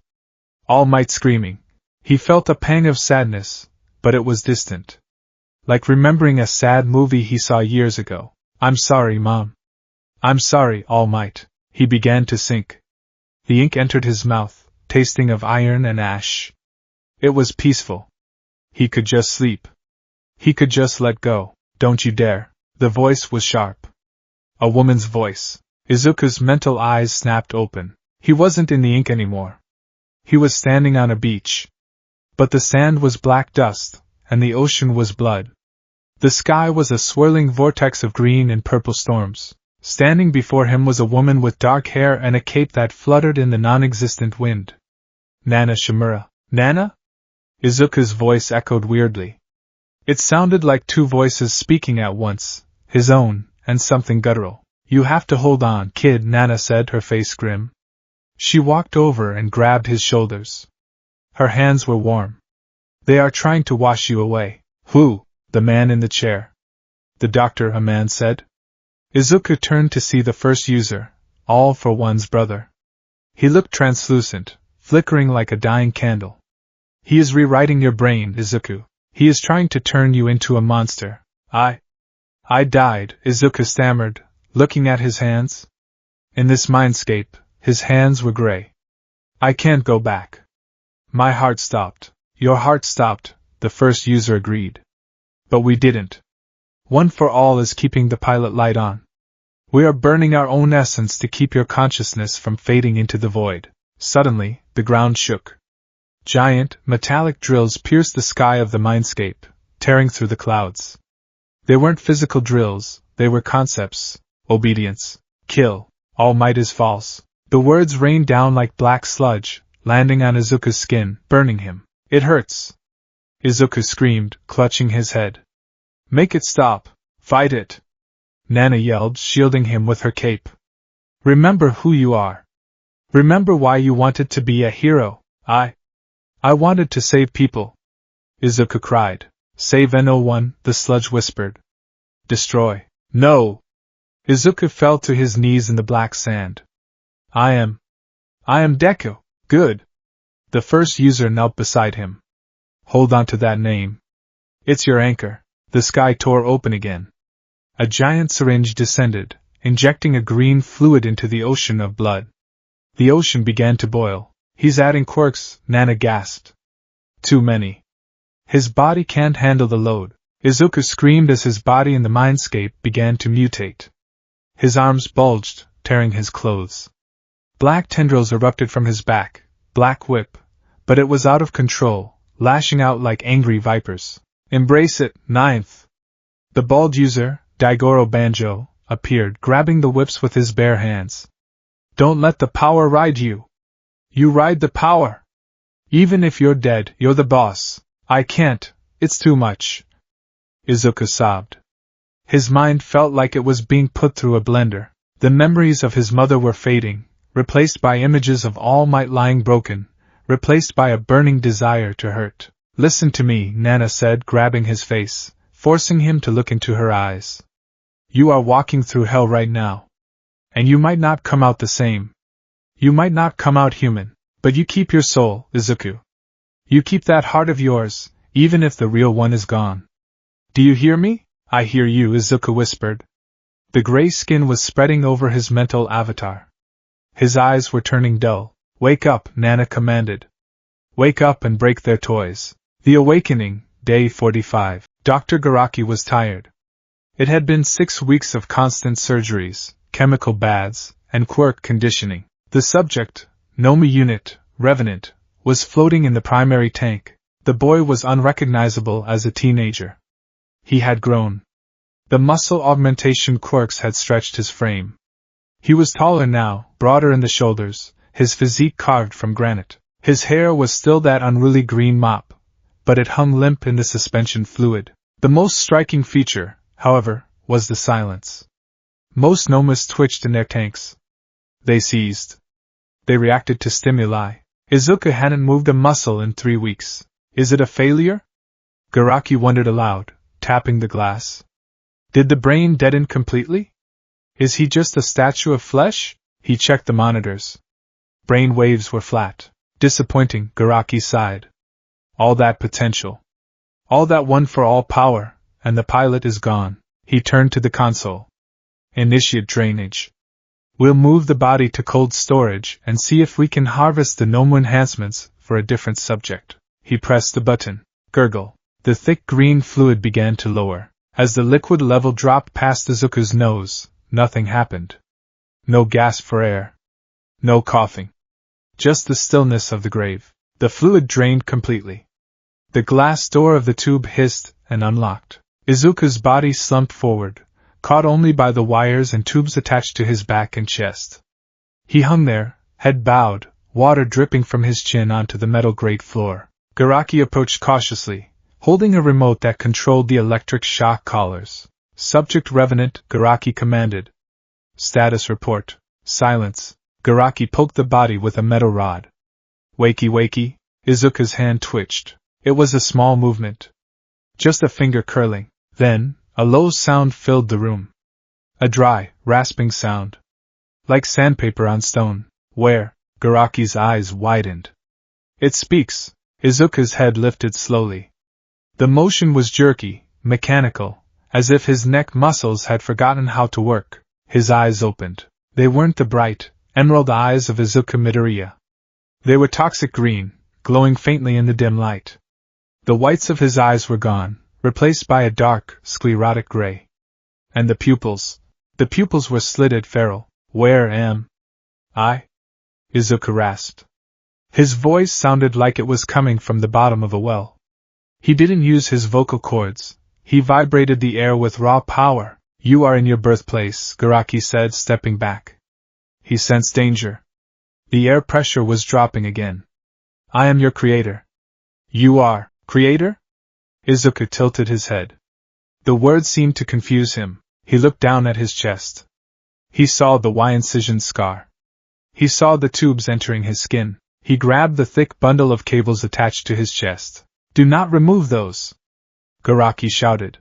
S1: All Might screaming. He felt a pang of sadness, but it was distant. Like remembering a sad movie he saw years ago. I'm sorry, Mom. I'm sorry, All Might. He began to sink. The ink entered his mouth, tasting of iron and ash. It was peaceful. He could just sleep. He could just let go. Don't you dare. The voice was sharp. A woman's voice. Izuku's mental eyes snapped open. He wasn't in the ink anymore. He was standing on a beach. But the sand was black dust, and the ocean was blood. The sky was a swirling vortex of green and purple storms. Standing before him was a woman with dark hair and a cape that fluttered in the non-existent wind. Nana Shimura. Nana? Izuku's voice echoed weirdly. It sounded like two voices speaking at once, his own, and something guttural. You have to hold on, kid, Nana said, her face grim. She walked over and grabbed his shoulders. Her hands were warm. They are trying to wash you away. Who? The man in the chair. The doctor, a man said. Izuku turned to see the first user, All for One's brother. He looked translucent, flickering like a dying candle. He is rewriting your brain, Izuku. He is trying to turn you into a monster. I died, Izuku stammered, looking at his hands. In this mindscape, his hands were gray. I can't go back. My heart stopped. Your heart stopped, the first user agreed. But we didn't. One for All is keeping the pilot light on. We are burning our own essence to keep your consciousness from fading into the void. Suddenly, the ground shook. Giant, metallic drills pierced the sky of the mindscape, tearing through the clouds. They weren't physical drills, they were concepts. Obedience. Kill. All Might is false. The words rained down like black sludge, landing on Izuku's skin, burning him. It hurts. Izuku screamed, clutching his head. Make it stop. Fight it. Nana yelled, shielding him with her cape. Remember who you are. Remember why you wanted to be a hero. I wanted to save people. Izuku cried. Save N01, the sludge whispered. Destroy. No. Izuku fell to his knees in the black sand. I am Deku. Good. The first user knelt beside him. Hold on to that name. It's your anchor. The sky tore open again. A giant syringe descended, injecting a green fluid into the ocean of blood. The ocean began to boil. He's adding quirks, Nana gasped. Too many. His body can't handle the load. Izuku screamed as his body in the mindscape began to mutate. His arms bulged, tearing his clothes. Black tendrils erupted from his back, black whip, but it was out of control, lashing out like angry vipers. Embrace it, ninth. The bald user, Daigoro Banjo, appeared, grabbing the whips with his bare hands. Don't let the power ride you. You ride the power. Even if you're dead, you're the boss. I can't, it's too much. Izuku sobbed. His mind felt like it was being put through a blender. The memories of his mother were fading, replaced by images of All Might lying broken, replaced by a burning desire to hurt. "Listen to me," Nana said, grabbing his face, forcing him to look into her eyes. "You are walking through hell right now. And you might not come out the same. You might not come out human, but you keep your soul, Izuku. You keep that heart of yours, even if the real one is gone. Do you hear me?" "I hear you," Izuku whispered. The gray skin was spreading over his mental avatar. His eyes were turning dull. "Wake up," Nana commanded. "Wake up and break their toys." The Awakening, Day 45. Dr. Garaki was tired. It had been 6 weeks of constant surgeries, chemical baths, and quirk conditioning. The subject, Nomi Unit, Revenant, was floating in the primary tank. The boy was unrecognizable as a teenager. He had grown. The muscle augmentation quirks had stretched his frame. He was taller now, broader in the shoulders, his physique carved from granite. His hair was still that unruly green mop, but it hung limp in the suspension fluid. The most striking feature, however, was the silence. Most Nomas twitched in their tanks. They seized. They reacted to stimuli. Izuku hadn't moved a muscle in 3 weeks. Is it a failure? Garaki wondered aloud, tapping the glass. Did the brain deaden completely? Is he just a statue of flesh? He checked the monitors. Brain waves were flat. Disappointing, Garaki sighed. All that potential. All that one-for-all power, and the pilot is gone. He turned to the console. Initiate drainage. We'll move the body to cold storage and see if we can harvest the Nomu enhancements for a different subject. He pressed the button. Gurgle. The thick green fluid began to lower. As the liquid level dropped past Izuku's nose, nothing happened. No gasp for air. No coughing. Just the stillness of the grave. The fluid drained completely. The glass door of the tube hissed and unlocked. Izuku's body slumped forward, caught only by the wires and tubes attached to his back and chest. He hung there, head bowed, water dripping from his chin onto the metal grate floor. Garaki approached cautiously, holding a remote that controlled the electric shock collars. Subject Revenant, Garaki commanded. Status report. Silence. Garaki poked the body with a metal rod. Wakey wakey. Izuku's hand twitched. It was a small movement. Just a finger curling. Then, a low sound filled the room. A dry, rasping sound. Like sandpaper on stone. Where? Garaki's eyes widened. It speaks. Izuku's head lifted slowly. The motion was jerky, mechanical, as if his neck muscles had forgotten how to work. His eyes opened. They weren't the bright, emerald eyes of Izuku Midoriya. They were toxic green, glowing faintly in the dim light. The whites of his eyes were gone, replaced by a dark, sclerotic gray. And the pupils were slitted feral. Where am I? Izuku rasped. His voice sounded like it was coming from the bottom of a well. He didn't use his vocal cords. He vibrated the air with raw power. You are in your birthplace, Garaki said, stepping back. He sensed danger. The air pressure was dropping again. I am your creator. You are. Creator? Izuku tilted his head. The word seemed to confuse him. He looked down at his chest. He saw the Y-incision scar. He saw the tubes entering his skin. He grabbed the thick bundle of cables attached to his chest. Do not remove those! Garaki shouted.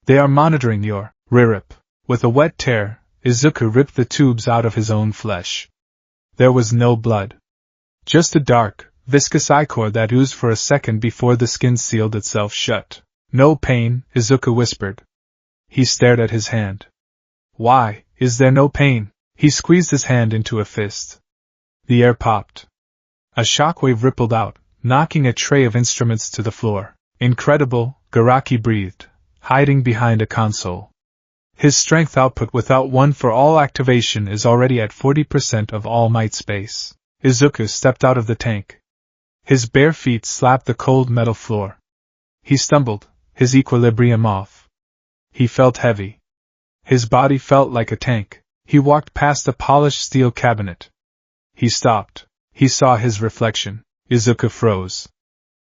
S1: They are monitoring your rip. With a wet tear, Izuku ripped the tubes out of his own flesh. There was no blood. Just a dark, viscous ichor that oozed for a second before the skin sealed itself shut. No pain, Izuku whispered. He stared at his hand. Why, is there no pain? He squeezed his hand into a fist. The air popped. A shockwave rippled out, knocking a tray of instruments to the floor. Incredible, Garaki breathed, hiding behind a console. His strength output without one-for-all activation is already at 40% of All Might space. Izuku stepped out of the tank. His bare feet slapped the cold metal floor. He stumbled, his equilibrium off. He felt heavy. His body felt like a tank. He walked past a polished steel cabinet. He stopped. He saw his reflection. Izuku froze.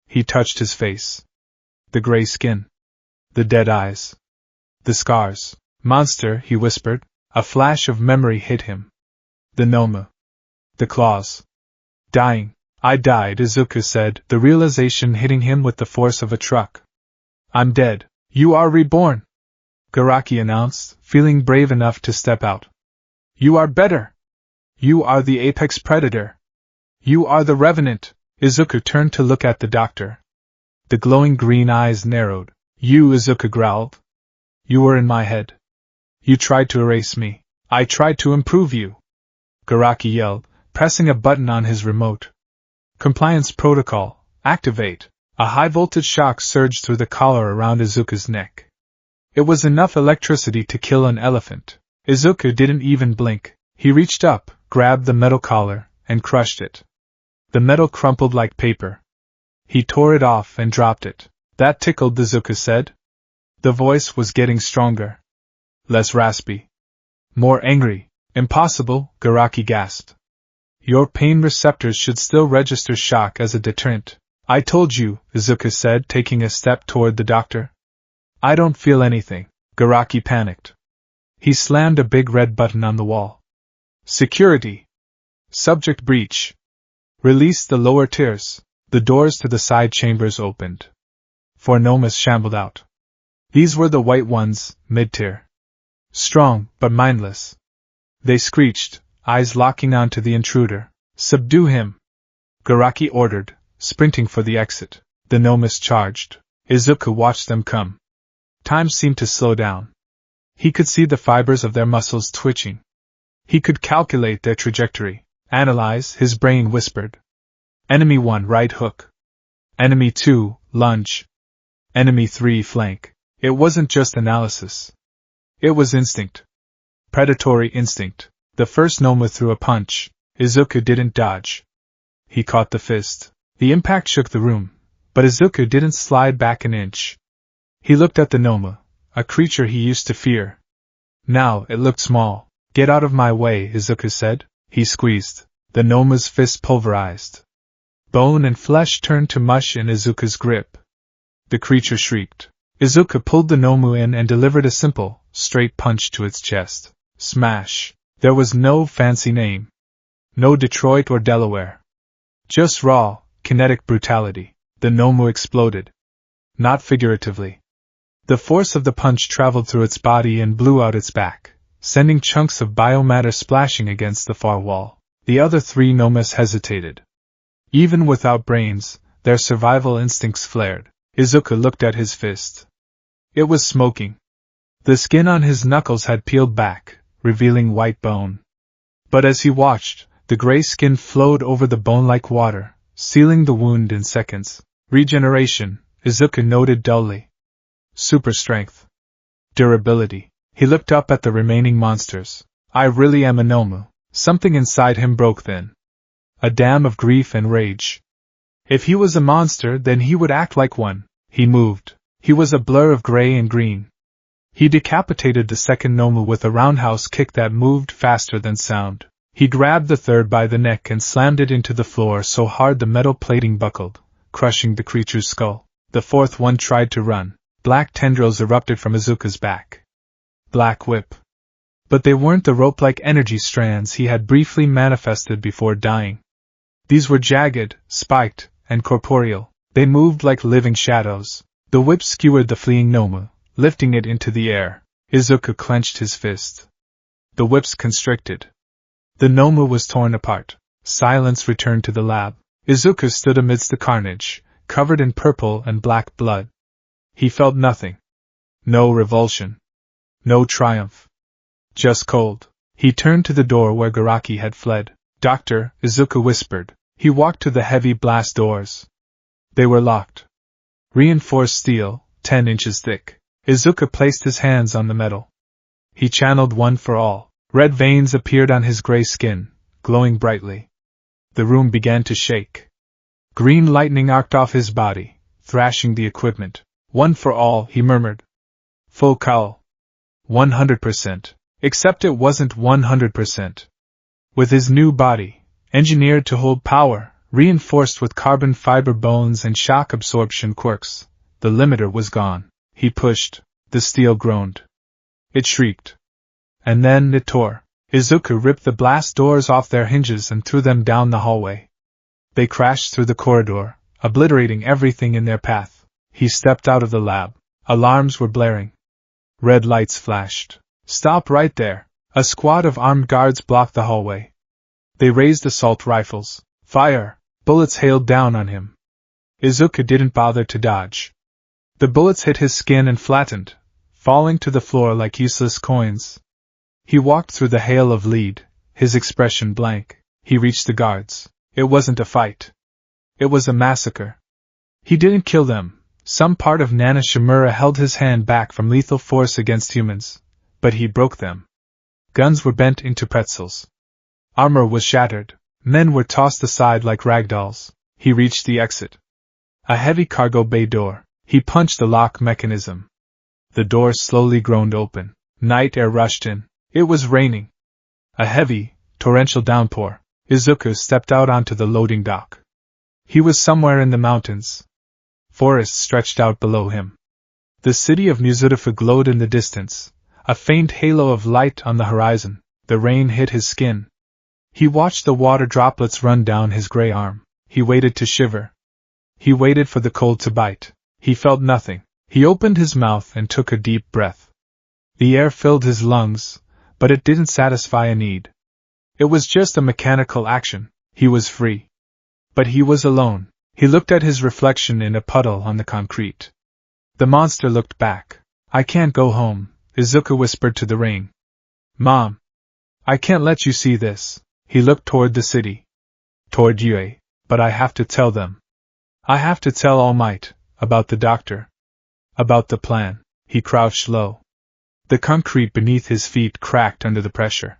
S1: He touched his face. The gray skin. The dead eyes. The scars. Monster, he whispered. A flash of memory hit him. The Noma. The claws. Dying. I died, Izuku said, the realization hitting him with the force of a truck. I'm dead. You are reborn, Garaki announced, feeling brave enough to step out. You are better. You are the apex predator. You are the revenant. Izuku turned to look at the doctor. The glowing green eyes narrowed. You, Izuku growled. You were in my head. You tried to erase me. I tried to improve you, Garaki yelled, pressing a button on his remote. Compliance protocol, activate. A high-voltage shock surged through the collar around Izuku's neck. It was enough electricity to kill an elephant. Izuku didn't even blink. He reached up, grabbed the metal collar, and crushed it. The metal crumpled like paper. He tore it off and dropped it. That tickled, Izuku said. The voice was getting stronger. Less raspy. More angry. Impossible, Garaki gasped. Your pain receptors should still register shock as a deterrent. I told you, Izuku said, taking a step toward the doctor. I don't feel anything. Garaki panicked. He slammed a big red button on the wall. Security. Subject breach. Release the lower tiers. The doors to the side chambers opened. 4 Nomas shambled out. These were the white ones, mid-tier. Strong, but mindless. They screeched, eyes locking onto the intruder. Subdue him, Garaki ordered, sprinting for the exit. The Nomas charged. Izuku watched them come. Time seemed to slow down. He could see the fibers of their muscles twitching. He could calculate their trajectory. Analyze, his brain whispered. Enemy 1, right hook. Enemy 2, lunge. Enemy 3, flank. It wasn't just analysis. It was instinct. Predatory instinct. The first Noma threw a punch. Izuku didn't dodge. He caught the fist. The impact shook the room, but Izuku didn't slide back an inch. He looked at the Noma, a creature he used to fear. Now it looked small. Get out of my way, Izuku said. He squeezed. The Noma's fist pulverized. Bone and flesh turned to mush in Izuku's grip. The creature shrieked. Izuku pulled the Nomu in and delivered a simple, straight punch to its chest. Smash. There was no fancy name. No Detroit or Delaware. Just raw, kinetic brutality. The Nomu exploded. Not figuratively. The force of the punch traveled through its body and blew out its back, sending chunks of biomatter splashing against the far wall. The other 3 Nomas hesitated. Even without brains, their survival instincts flared. Izuku looked at his fist. It was smoking. The skin on his knuckles had peeled back, revealing white bone. But as he watched, the gray skin flowed over the bone like water, sealing the wound in seconds. Regeneration, Izuku noted dully. Super strength. Durability. He looked up at the remaining monsters. I really am a Nomu. Something inside him broke then. A dam of grief and rage. If he was a monster, then he would act like one. He moved. He was a blur of gray and green. He decapitated the second Nomu with a roundhouse kick that moved faster than sound. He grabbed the third by the neck and slammed it into the floor so hard the metal plating buckled, crushing the creature's skull. The fourth one tried to run. Black tendrils erupted from Izuku's back. Black whip. But they weren't the rope-like energy strands he had briefly manifested before dying. These were jagged, spiked, and corporeal. They moved like living shadows. The whip skewered the fleeing Nomu, lifting it into the air. Izuku clenched his fist. The whips constricted. The Nomu was torn apart. Silence returned to the lab. Izuku stood amidst the carnage, covered in purple and black blood. He felt nothing. No revulsion. No triumph. Just cold. He turned to the door where Garaki had fled. Doctor, Izuku whispered. He walked to the heavy blast doors. They were locked. Reinforced steel, 10 inches thick. Izuku placed his hands on the metal. He channeled one for all. Red veins appeared on his gray skin, glowing brightly. The room began to shake. Green lightning arced off his body, thrashing the equipment. One for all, he murmured. Full cowl. 100%. Except it wasn't 100%. With his new body, engineered to hold power, reinforced with carbon fiber bones and shock absorption quirks, the limiter was gone. He pushed. The steel groaned. It shrieked. And then it tore. Izuku ripped the blast doors off their hinges and threw them down the hallway. They crashed through the corridor, obliterating everything in their path. He stepped out of the lab. Alarms were blaring. Red lights flashed. Stop right there! A squad of armed guards blocked the hallway. They raised assault rifles. Fire! Bullets hailed down on him. Izuku didn't bother to dodge. The bullets hit his skin and flattened, falling to the floor like useless coins. He walked through the hail of lead, his expression blank. He reached the guards. It wasn't a fight. It was a massacre. He didn't kill them. Some part of Nana Shimura held his hand back from lethal force against humans, but he broke them. Guns were bent into pretzels. Armor was shattered. Men were tossed aside like ragdolls. He reached the exit. A heavy cargo bay door. He punched the lock mechanism. The door slowly groaned open. Night air rushed in. It was raining. A heavy, torrential downpour. Izuku stepped out onto the loading dock. He was somewhere in the mountains. Forests stretched out below him. The city of Mizurufu glowed in the distance, a faint halo of light on the horizon. The rain hit his skin. He watched the water droplets run down his gray arm. He waited to shiver. He waited for the cold to bite. He felt nothing. He opened his mouth and took a deep breath. The air filled his lungs, but it didn't satisfy a need. It was just a mechanical action. He was free. But he was alone. He looked at his reflection in a puddle on the concrete. The monster looked back. I can't go home, Izuku whispered to the rain. Mom! I can't let you see this. He looked toward the city. Toward Yue. But I have to tell them. I have to tell All Might. About the doctor. About the plan. He crouched low. The concrete beneath his feet cracked under the pressure.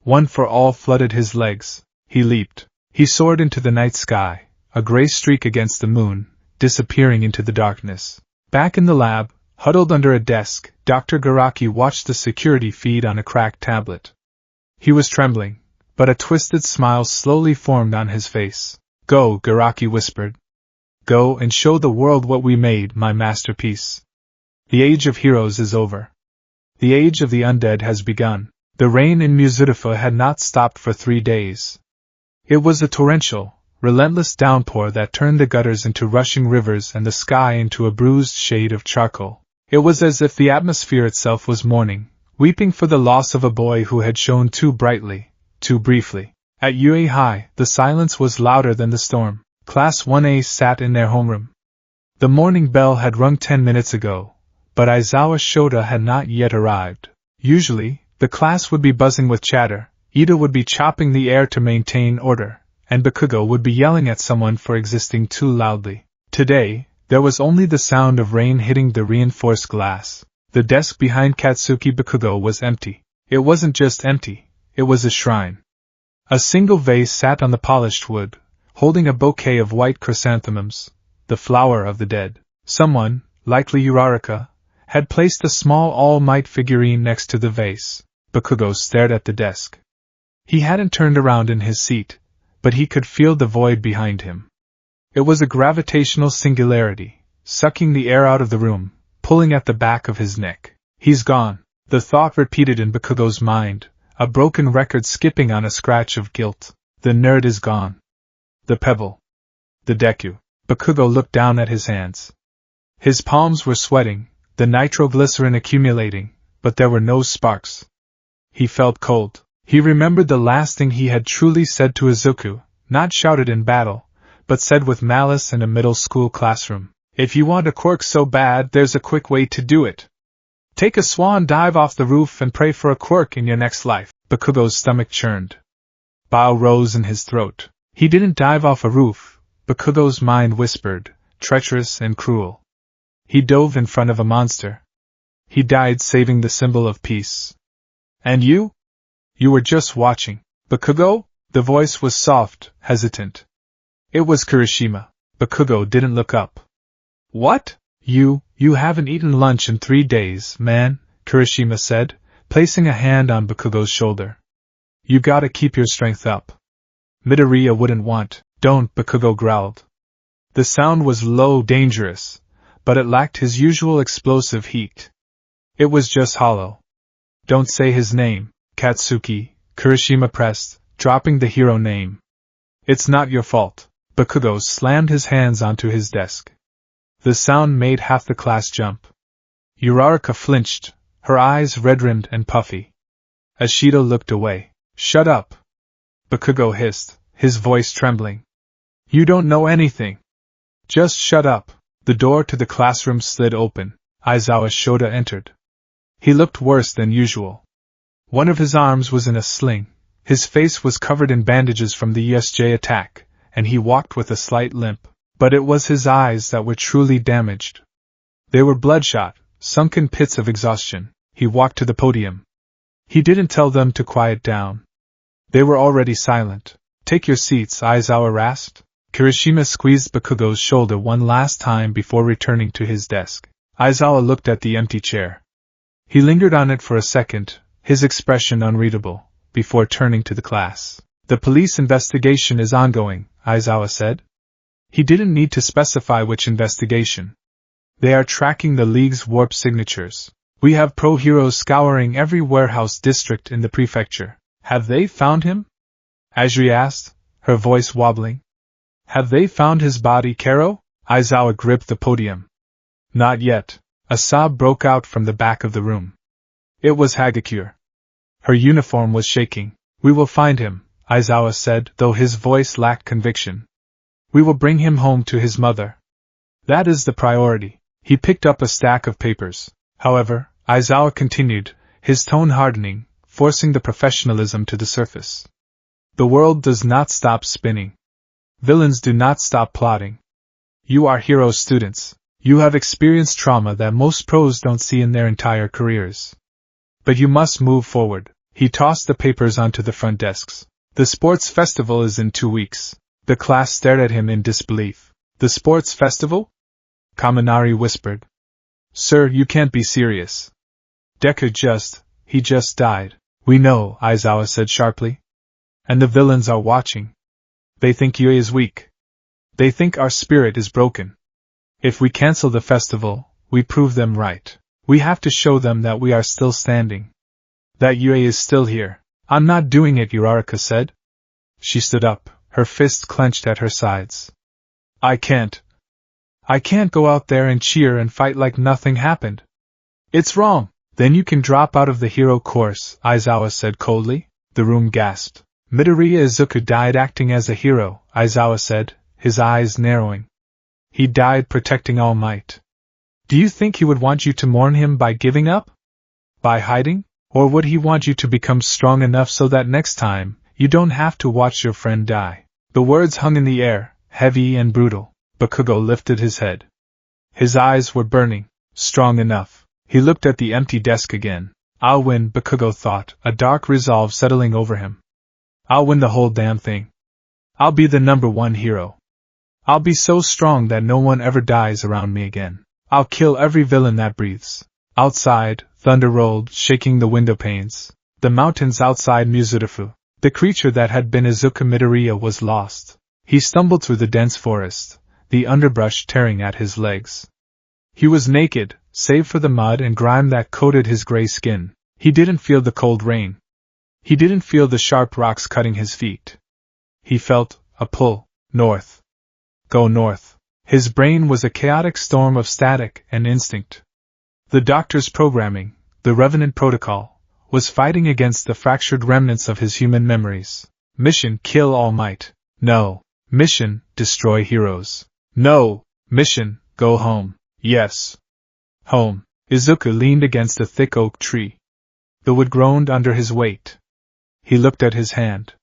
S1: One for all flooded his legs. He leaped. He soared into the night sky, a gray streak against the moon, disappearing into the darkness. Back in the lab, huddled under a desk, Dr. Garaki watched the security feed on a cracked tablet. He was trembling, but a twisted smile slowly formed on his face. Go, Garaki whispered. Go and show the world what we made, my masterpiece. The age of heroes is over. The age of the undead has begun. The rain in Mizurufu had not stopped for 3 days. It was a torrential, relentless downpour that turned the gutters into rushing rivers and the sky into a bruised shade of charcoal. It was as if the atmosphere itself was mourning, weeping for the loss of a boy who had shone too brightly, too briefly. At Yue High, the silence was louder than the storm. Class 1A sat in their homeroom. The morning bell had rung 10 minutes ago, but Aizawa Shota had not yet arrived. Usually, the class would be buzzing with chatter, Ida would be chopping the air to maintain order, and Bakugo would be yelling at someone for existing too loudly. Today, there was only the sound of rain hitting the reinforced glass. The desk behind Katsuki Bakugo was empty. It wasn't just empty, it was a shrine. A single vase sat on the polished wood, holding a bouquet of white chrysanthemums, the flower of the dead. Someone, likely Uraraka, had placed a small All Might figurine next to the vase. Bakugo stared at the desk. He hadn't turned around in his seat, but he could feel the void behind him. It was a gravitational singularity, sucking the air out of the room, pulling at the back of his neck. He's gone. The thought repeated in Bakugo's mind, a broken record skipping on a scratch of guilt. The nerd is gone. The pebble. The Deku. Bakugo looked down at his hands. His palms were sweating, the nitroglycerin accumulating, but there were no sparks. He felt cold. He remembered the last thing he had truly said to Izuku, not shouted in battle, but said with malice in a middle school classroom. If you want a quirk so bad, there's a quick way to do it. Take a swan dive off the roof and pray for a quirk in your next life. Bakugo's stomach churned. Bile rose in his throat. He didn't dive off a roof, Bakugo's mind whispered, treacherous and cruel. He dove in front of a monster. He died saving the symbol of peace. And you? You were just watching. Bakugo? The voice was soft, hesitant. It was Kirishima. Bakugo didn't look up. What? You haven't eaten lunch in 3 days, man, Kirishima said, placing a hand on Bakugo's shoulder. You gotta keep your strength up. Midoriya wouldn't want. Don't, Bakugo growled. The sound was low, dangerous, but it lacked his usual explosive heat. It was just hollow. Don't say his name, Katsuki, Kirishima pressed, dropping the hero name. It's not your fault. Bakugo slammed his hands onto his desk. The sound made half the class jump. Uraraka flinched, her eyes red-rimmed and puffy. Ashido looked away. Shut up! Bakugo hissed, his voice trembling. You don't know anything. Just shut up. The door to the classroom slid open. Aizawa Shoda entered. He looked worse than usual. One of his arms was in a sling, his face was covered in bandages from the USJ attack, and he walked with a slight limp. But it was his eyes that were truly damaged. They were bloodshot, sunken pits of exhaustion. He walked to the podium. He didn't tell them to quiet down. They were already silent. Take your seats, Aizawa rasped. Kirishima squeezed Bakugo's shoulder one last time before returning to his desk. Aizawa looked at the empty chair. He lingered on it for a second, his expression unreadable, before turning to the class. The police investigation is ongoing, Aizawa said. He didn't need to specify which investigation. They are tracking the League's warp signatures. We have pro-heroes scouring every warehouse district in the prefecture. Have they found him? Ajiri asked, her voice wobbling. Have they found his body, Kero? Aizawa gripped the podium. Not yet. A sob broke out from the back of the room. It was Hagakure. Her uniform was shaking. We will find him, Aizawa said, though his voice lacked conviction. We will bring him home to his mother. That is the priority. He picked up a stack of papers. However, Aizawa continued, his tone hardening, forcing the professionalism to the surface. The world does not stop spinning. Villains do not stop plotting. You are hero students. You have experienced trauma that most pros don't see in their entire careers. But you must move forward. He tossed the papers onto the front desks. The sports festival is in 2 weeks. The class stared at him in disbelief. The sports festival? Kaminari whispered. Sir, you can't be serious. Deku he just died. We know, Aizawa said sharply. And the villains are watching. They think Yue is weak. They think our spirit is broken. If we cancel the festival, we prove them right. We have to show them that we are still standing. That Yue is still here. I'm not doing it, Uraraka said. She stood up, her fists clenched at her sides. I can't go out there and cheer and fight like nothing happened. It's wrong. Then you can drop out of the hero course, Aizawa said coldly. The room gasped. Midoriya Izuku died acting as a hero, Aizawa said, his eyes narrowing. He died protecting All Might. Do you think he would want you to mourn him by giving up? By hiding? Or would he want you to become strong enough so that next time, you don't have to watch your friend die? The words hung in the air, heavy and brutal. Bakugo lifted his head. His eyes were burning. Strong enough. He looked at the empty desk again. I'll win, Bakugo thought, a dark resolve settling over him. I'll win the whole damn thing. I'll be the #1 hero. I'll be so strong that no one ever dies around me again. I'll kill every villain that breathes. Outside, thunder rolled, shaking the window panes. The mountains outside Mizurafu. The creature that had been Izuku Midoriya was lost. He stumbled through the dense forest, the underbrush tearing at his legs. He was naked, save for the mud and grime that coated his gray skin. He didn't feel the cold rain. He didn't feel the sharp rocks cutting his feet. He felt a pull, north. Go north. His brain was a chaotic storm of static and instinct. The doctor's programming, the Revenant Protocol, was fighting against the fractured remnants of his human memories. Mission: kill All Might. No. Mission: destroy heroes. No. Mission: go home. Yes. Home. Izuku leaned against a thick oak tree. The wood groaned under his weight. He looked at his hand.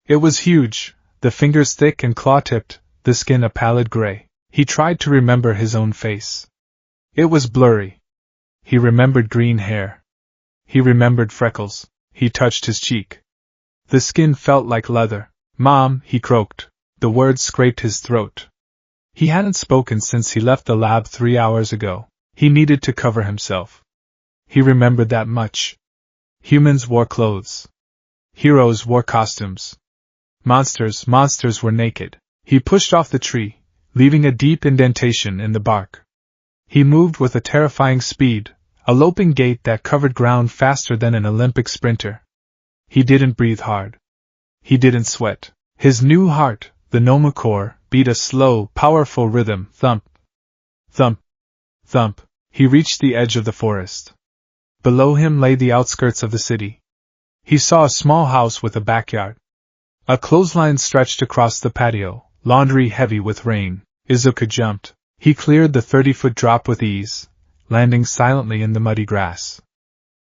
S1: It was huge, the fingers thick and claw-tipped, the skin a pallid gray. He tried to remember his own face. It was blurry. He remembered green hair. He remembered freckles. He touched his cheek. The skin felt like leather. Mom, he croaked. The words scraped his throat. He hadn't spoken since he left the lab 3 hours ago. He needed to cover himself. He remembered that much. Humans wore clothes. Heroes wore costumes. Monsters were naked. He pushed off the tree, leaving a deep indentation in the bark. He moved with a terrifying speed, A loping gait that covered ground faster than an Olympic sprinter. He didn't breathe hard. He didn't sweat. His new heart, the Nomakor, beat a slow, powerful rhythm, thump, thump, thump. He reached the edge of the forest. Below him lay the outskirts of the city. He saw a small house with a backyard. A clothesline stretched across the patio, laundry heavy with rain. Izuku jumped. He cleared the 30-foot drop with ease, landing silently in the muddy grass.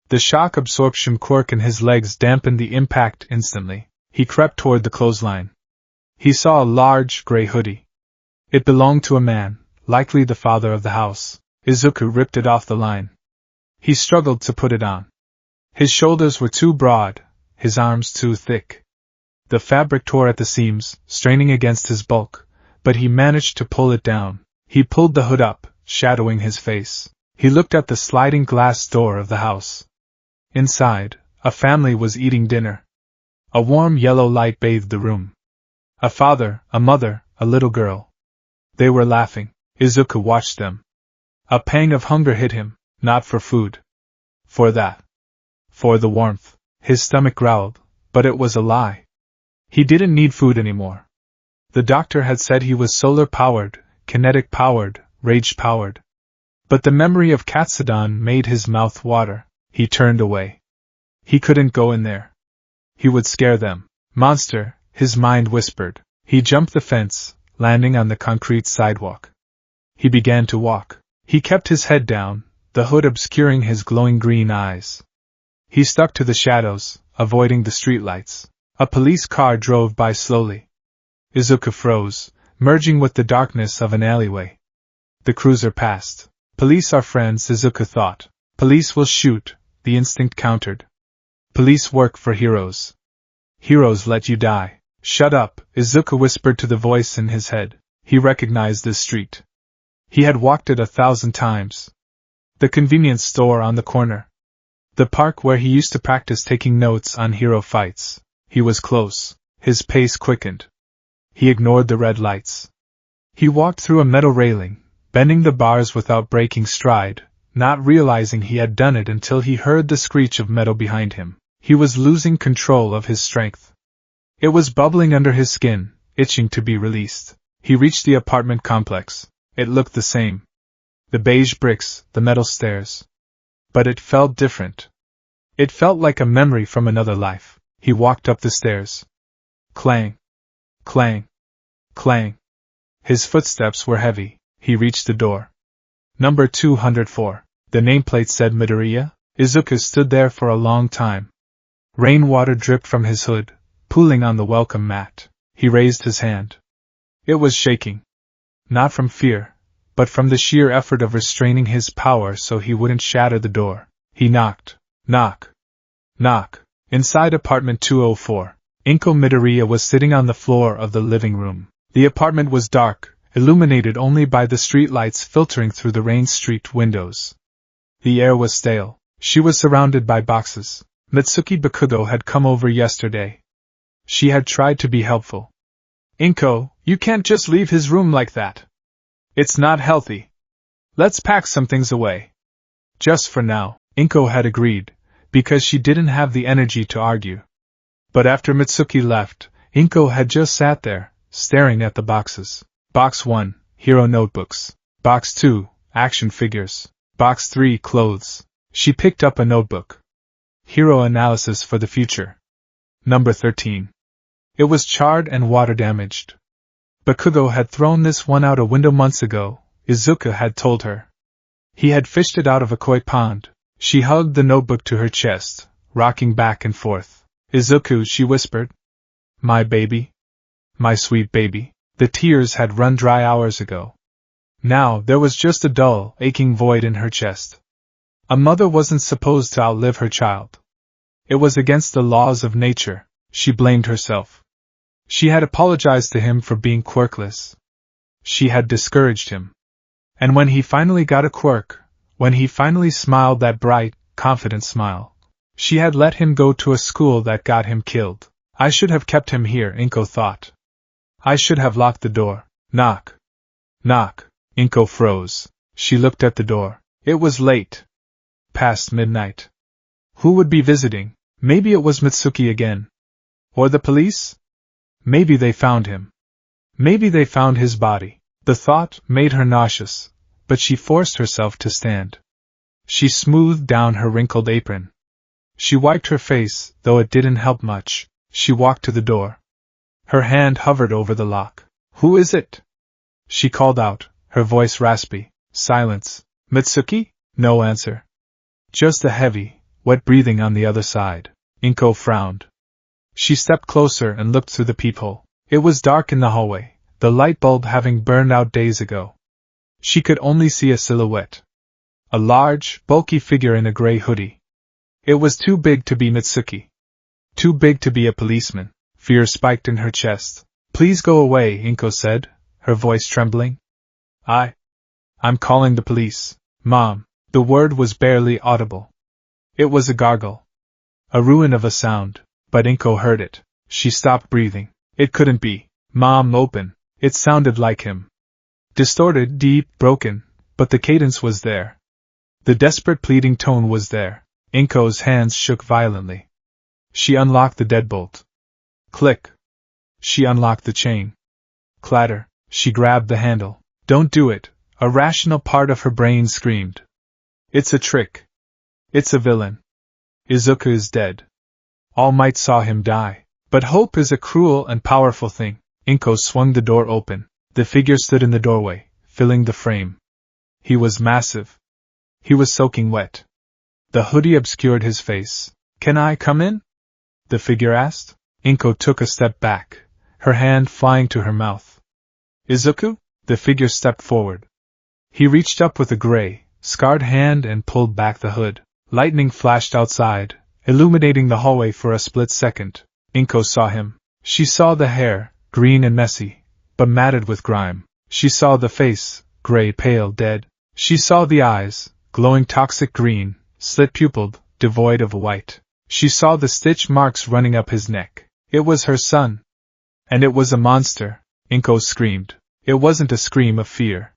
S1: The shock absorption quirk in his legs dampened the impact instantly. He crept toward the clothesline. He saw a large, gray hoodie. It belonged to a man, likely the father of the house. Izuku ripped it off the line. He struggled to put it on. His shoulders were too broad, his arms too thick. The fabric tore at the seams, straining against his bulk, but he managed to pull it down. He pulled the hood up, shadowing his face. He looked at the sliding glass door of the house. Inside, a family was eating dinner. A warm yellow light bathed the room. A father, a mother, a little girl. They were laughing. Izuku watched them. A pang of hunger hit him, not for food. For that. For the warmth. His stomach growled, but it was a lie. He didn't need food anymore. The doctor had said he was solar-powered, kinetic-powered, rage-powered. But the memory of Katsudon made his mouth water. He turned away. He couldn't go in there. He would scare them. Monster, his mind whispered. He jumped the fence, landing on the concrete sidewalk. He began to walk. He kept his head down, the hood obscuring his glowing green eyes. He stuck to the shadows, avoiding the streetlights. A police car drove by slowly. Izuku froze, merging with the darkness of an alleyway. The cruiser passed. Police are friends, Izuku thought. Police will shoot, the instinct countered. Police work for heroes. Heroes let you die. Shut up, Izuku whispered to the voice in his head. He recognized this street. He had walked it 1,000 times. The convenience store on the corner. The park where he used to practice taking notes on hero fights. He was close. His pace quickened. He ignored the red lights. He walked through a metal railing, bending the bars without breaking stride, not realizing he had done it until he heard the screech of metal behind him. He was losing control of his strength. It was bubbling under his skin, itching to be released. He reached the apartment complex. It looked the same. The beige bricks, the metal stairs. But it felt different. It felt like a memory from another life. He walked up the stairs. Clang. Clang. Clang. His footsteps were heavy. He reached the door. Number 204. The nameplate said Midoriya. Izuku stood there for a long time. Rainwater dripped from his hood, pooling on the welcome mat. He raised his hand. It was shaking. Not from fear, but from the sheer effort of restraining his power so he wouldn't shatter the door. He knocked. Knock. Knock. Inside apartment 204. Inko Midoriya was sitting on the floor of the living room. The apartment was dark, illuminated only by the streetlights filtering through the rain-streaked windows. The air was stale. She was surrounded by boxes. Mitsuki Bakugo had come over yesterday. She had tried to be helpful. Inko, you can't just leave his room like that. It's not healthy. Let's pack some things away. Just for now, Inko had agreed, because she didn't have the energy to argue. But after Mitsuki left, Inko had just sat there, staring at the boxes. Box 1, hero notebooks. Box 2, action figures. Box 3, clothes. She picked up a notebook. Hero analysis for the future. Number 13. It was charred and water damaged. Bakugo had thrown this one out a window months ago, Izuku had told her. He had fished it out of a koi pond. She hugged the notebook to her chest, rocking back and forth. Izuku, she whispered. My baby. My sweet baby. The tears had run dry hours ago. Now there was just a dull, aching void in her chest. A mother wasn't supposed to outlive her child. It was against the laws of nature. She blamed herself. She had apologized to him for being quirkless. She had discouraged him. And when he finally got a quirk, when he finally smiled that bright, confident smile, she had let him go to a school that got him killed. I should have kept him here, Inko thought. I should have locked the door. Knock. Knock. Inko froze. She looked at the door. It was late. Past midnight. Who would be visiting? Maybe it was Mitsuki again. Or the police? Maybe they found him. Maybe they found his body. The thought made her nauseous, but she forced herself to stand. She smoothed down her wrinkled apron. She wiped her face, though it didn't help much. She walked to the door. Her hand hovered over the lock. Who is it? She called out, her voice raspy. Silence. Mitsuki? No answer. Just a heavy, wet breathing on the other side. Inko frowned. She stepped closer and looked through the peephole. It was dark in the hallway, the light bulb having burned out days ago. She could only see a silhouette. A large, bulky figure in a gray hoodie. It was too big to be Mitsuki. Too big to be a policeman. Fear spiked in her chest. Please go away, Inko said, her voice trembling. I'm calling the police. Mom. The word was barely audible. It was a gargle. A ruin of a sound, but Inko heard it. She stopped breathing. It couldn't be. Mom, open. It sounded like him. Distorted, deep, broken, but the cadence was there. The desperate pleading tone was there. Inko's hands shook violently. She unlocked the deadbolt. Click. She unlocked the chain. Clatter. She grabbed the handle. Don't do it, a rational part of her brain screamed. It's a trick. It's a villain. Izuku is dead. All Might saw him die. But hope is a cruel and powerful thing. Inko swung the door open. The figure stood in the doorway, filling the frame. He was massive. He was soaking wet. The hoodie obscured his face. Can I come in? The figure asked. Inko took a step back, her hand flying to her mouth. Izuku? The figure stepped forward. He reached up with a gray, scarred hand and pulled back the hood. Lightning flashed outside, illuminating the hallway for a split second. Inko saw him. She saw the hair, green and messy, but matted with grime. She saw the face, gray, pale, dead. She saw the eyes, glowing toxic green, slit-pupilled, devoid of white. She saw the stitch marks running up his neck. It was her son. And it was a monster. Inko screamed. It wasn't a scream of fear.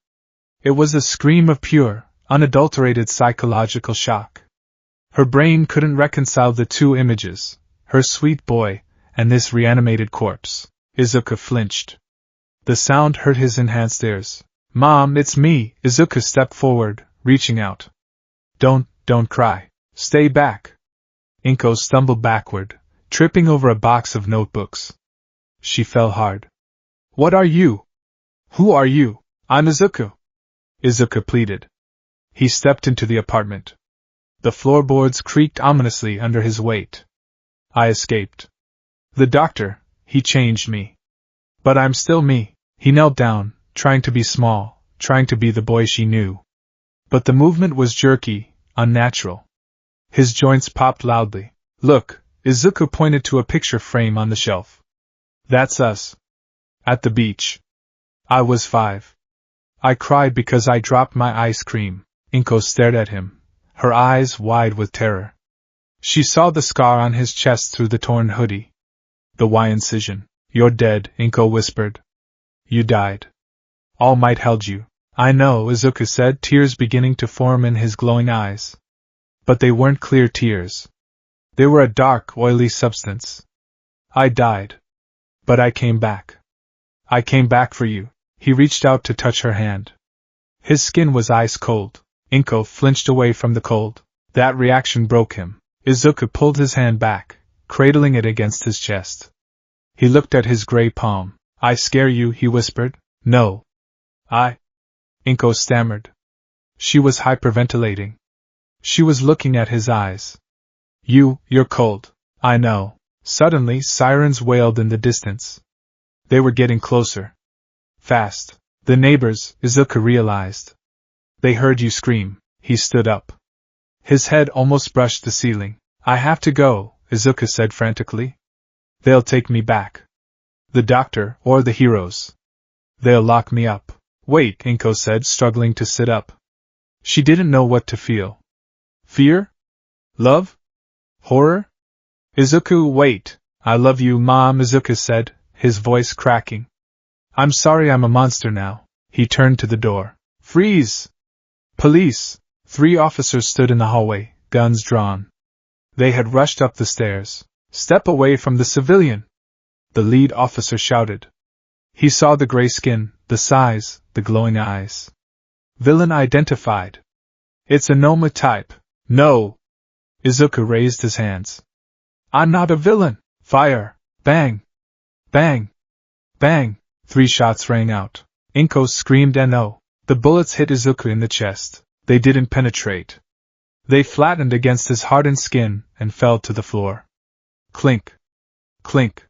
S1: It was a scream of pure, unadulterated psychological shock. Her brain couldn't reconcile the two images, her sweet boy, and this reanimated corpse. Izuku flinched. The sound hurt his enhanced ears. Mom, it's me. Izuku stepped forward, reaching out. Don't cry. Stay back. Inko stumbled backward, tripping over a box of notebooks. She fell hard. What are you? Who are you? I'm Izuku. Izuku pleaded. He stepped into the apartment. The floorboards creaked ominously under his weight. I escaped. The doctor, he changed me. But I'm still me. He knelt down, trying to be small, trying to be the boy she knew. But the movement was jerky, unnatural. His joints popped loudly. Look, Izuku pointed to a picture frame on the shelf. That's us. At the beach. I was 5. I cried because I dropped my ice cream. Inko stared at him, her eyes wide with terror. She saw the scar on his chest through the torn hoodie. The Y incision. You're dead, Inko whispered. You died. All Might held you. I know, Izuku said, tears beginning to form in his glowing eyes. But they weren't clear tears. They were a dark, oily substance. I died. But I came back. I came back for you. He reached out to touch her hand. His skin was ice cold. Inko flinched away from the cold. That reaction broke him. Izuku pulled his hand back, cradling it against his chest. He looked at his gray palm. I scare you, he whispered. No. Inko stammered. She was hyperventilating. She was looking at his eyes. You're cold. I know. Suddenly, sirens wailed in the distance. They were getting closer. Fast. The neighbors, Izuku realized. They heard you scream. He stood up. His head almost brushed the ceiling. I have to go, Izuku said frantically. They'll take me back. The doctor, or the heroes. They'll lock me up. Wait, Inko said, struggling to sit up. She didn't know what to feel. Fear? Love? Horror? Izuku, wait. I love you, Mom, Izuku said, his voice cracking. I'm sorry I'm a monster now. He turned to the door. Freeze! Police! 3 officers stood in the hallway, guns drawn. They had rushed up the stairs. "Step away from the civilian!" the lead officer shouted. He saw the gray skin, the size, the glowing eyes. "Villain identified. It's a Noma type." "No!" Izuku raised his hands. "I'm not a villain!" "Fire!" Bang! Bang! Bang! 3 shots rang out. Inko screamed "No!" The bullets hit Izuku in the chest. They didn't penetrate. They flattened against his hardened skin and fell to the floor. Clink! Clink!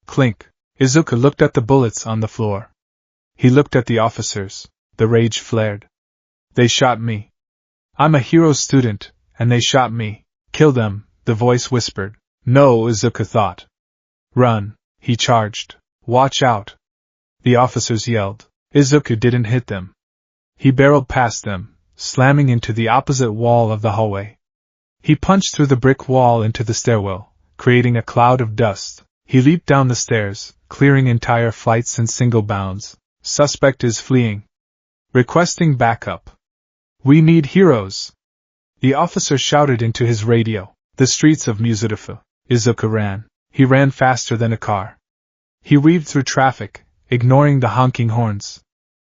S1: Clink! Izuku looked at the bullets on the floor. He looked at the officers. The rage flared. "They shot me. I'm a hero student, and they shot me. Kill them," the voice whispered. "No," Izuku thought. "Run," he charged. "Watch out." The officers yelled. Izuku didn't hit them. He barreled past them, slamming into the opposite wall of the hallway. He punched through the brick wall into the stairwell, creating a cloud of dust. He leaped down the stairs, clearing entire flights in single bounds. "Suspect is fleeing. Requesting backup. We need heroes." The officer shouted into his radio. The streets of Musudafu. Izuku ran. He ran faster than a car. He weaved through traffic, ignoring the honking horns.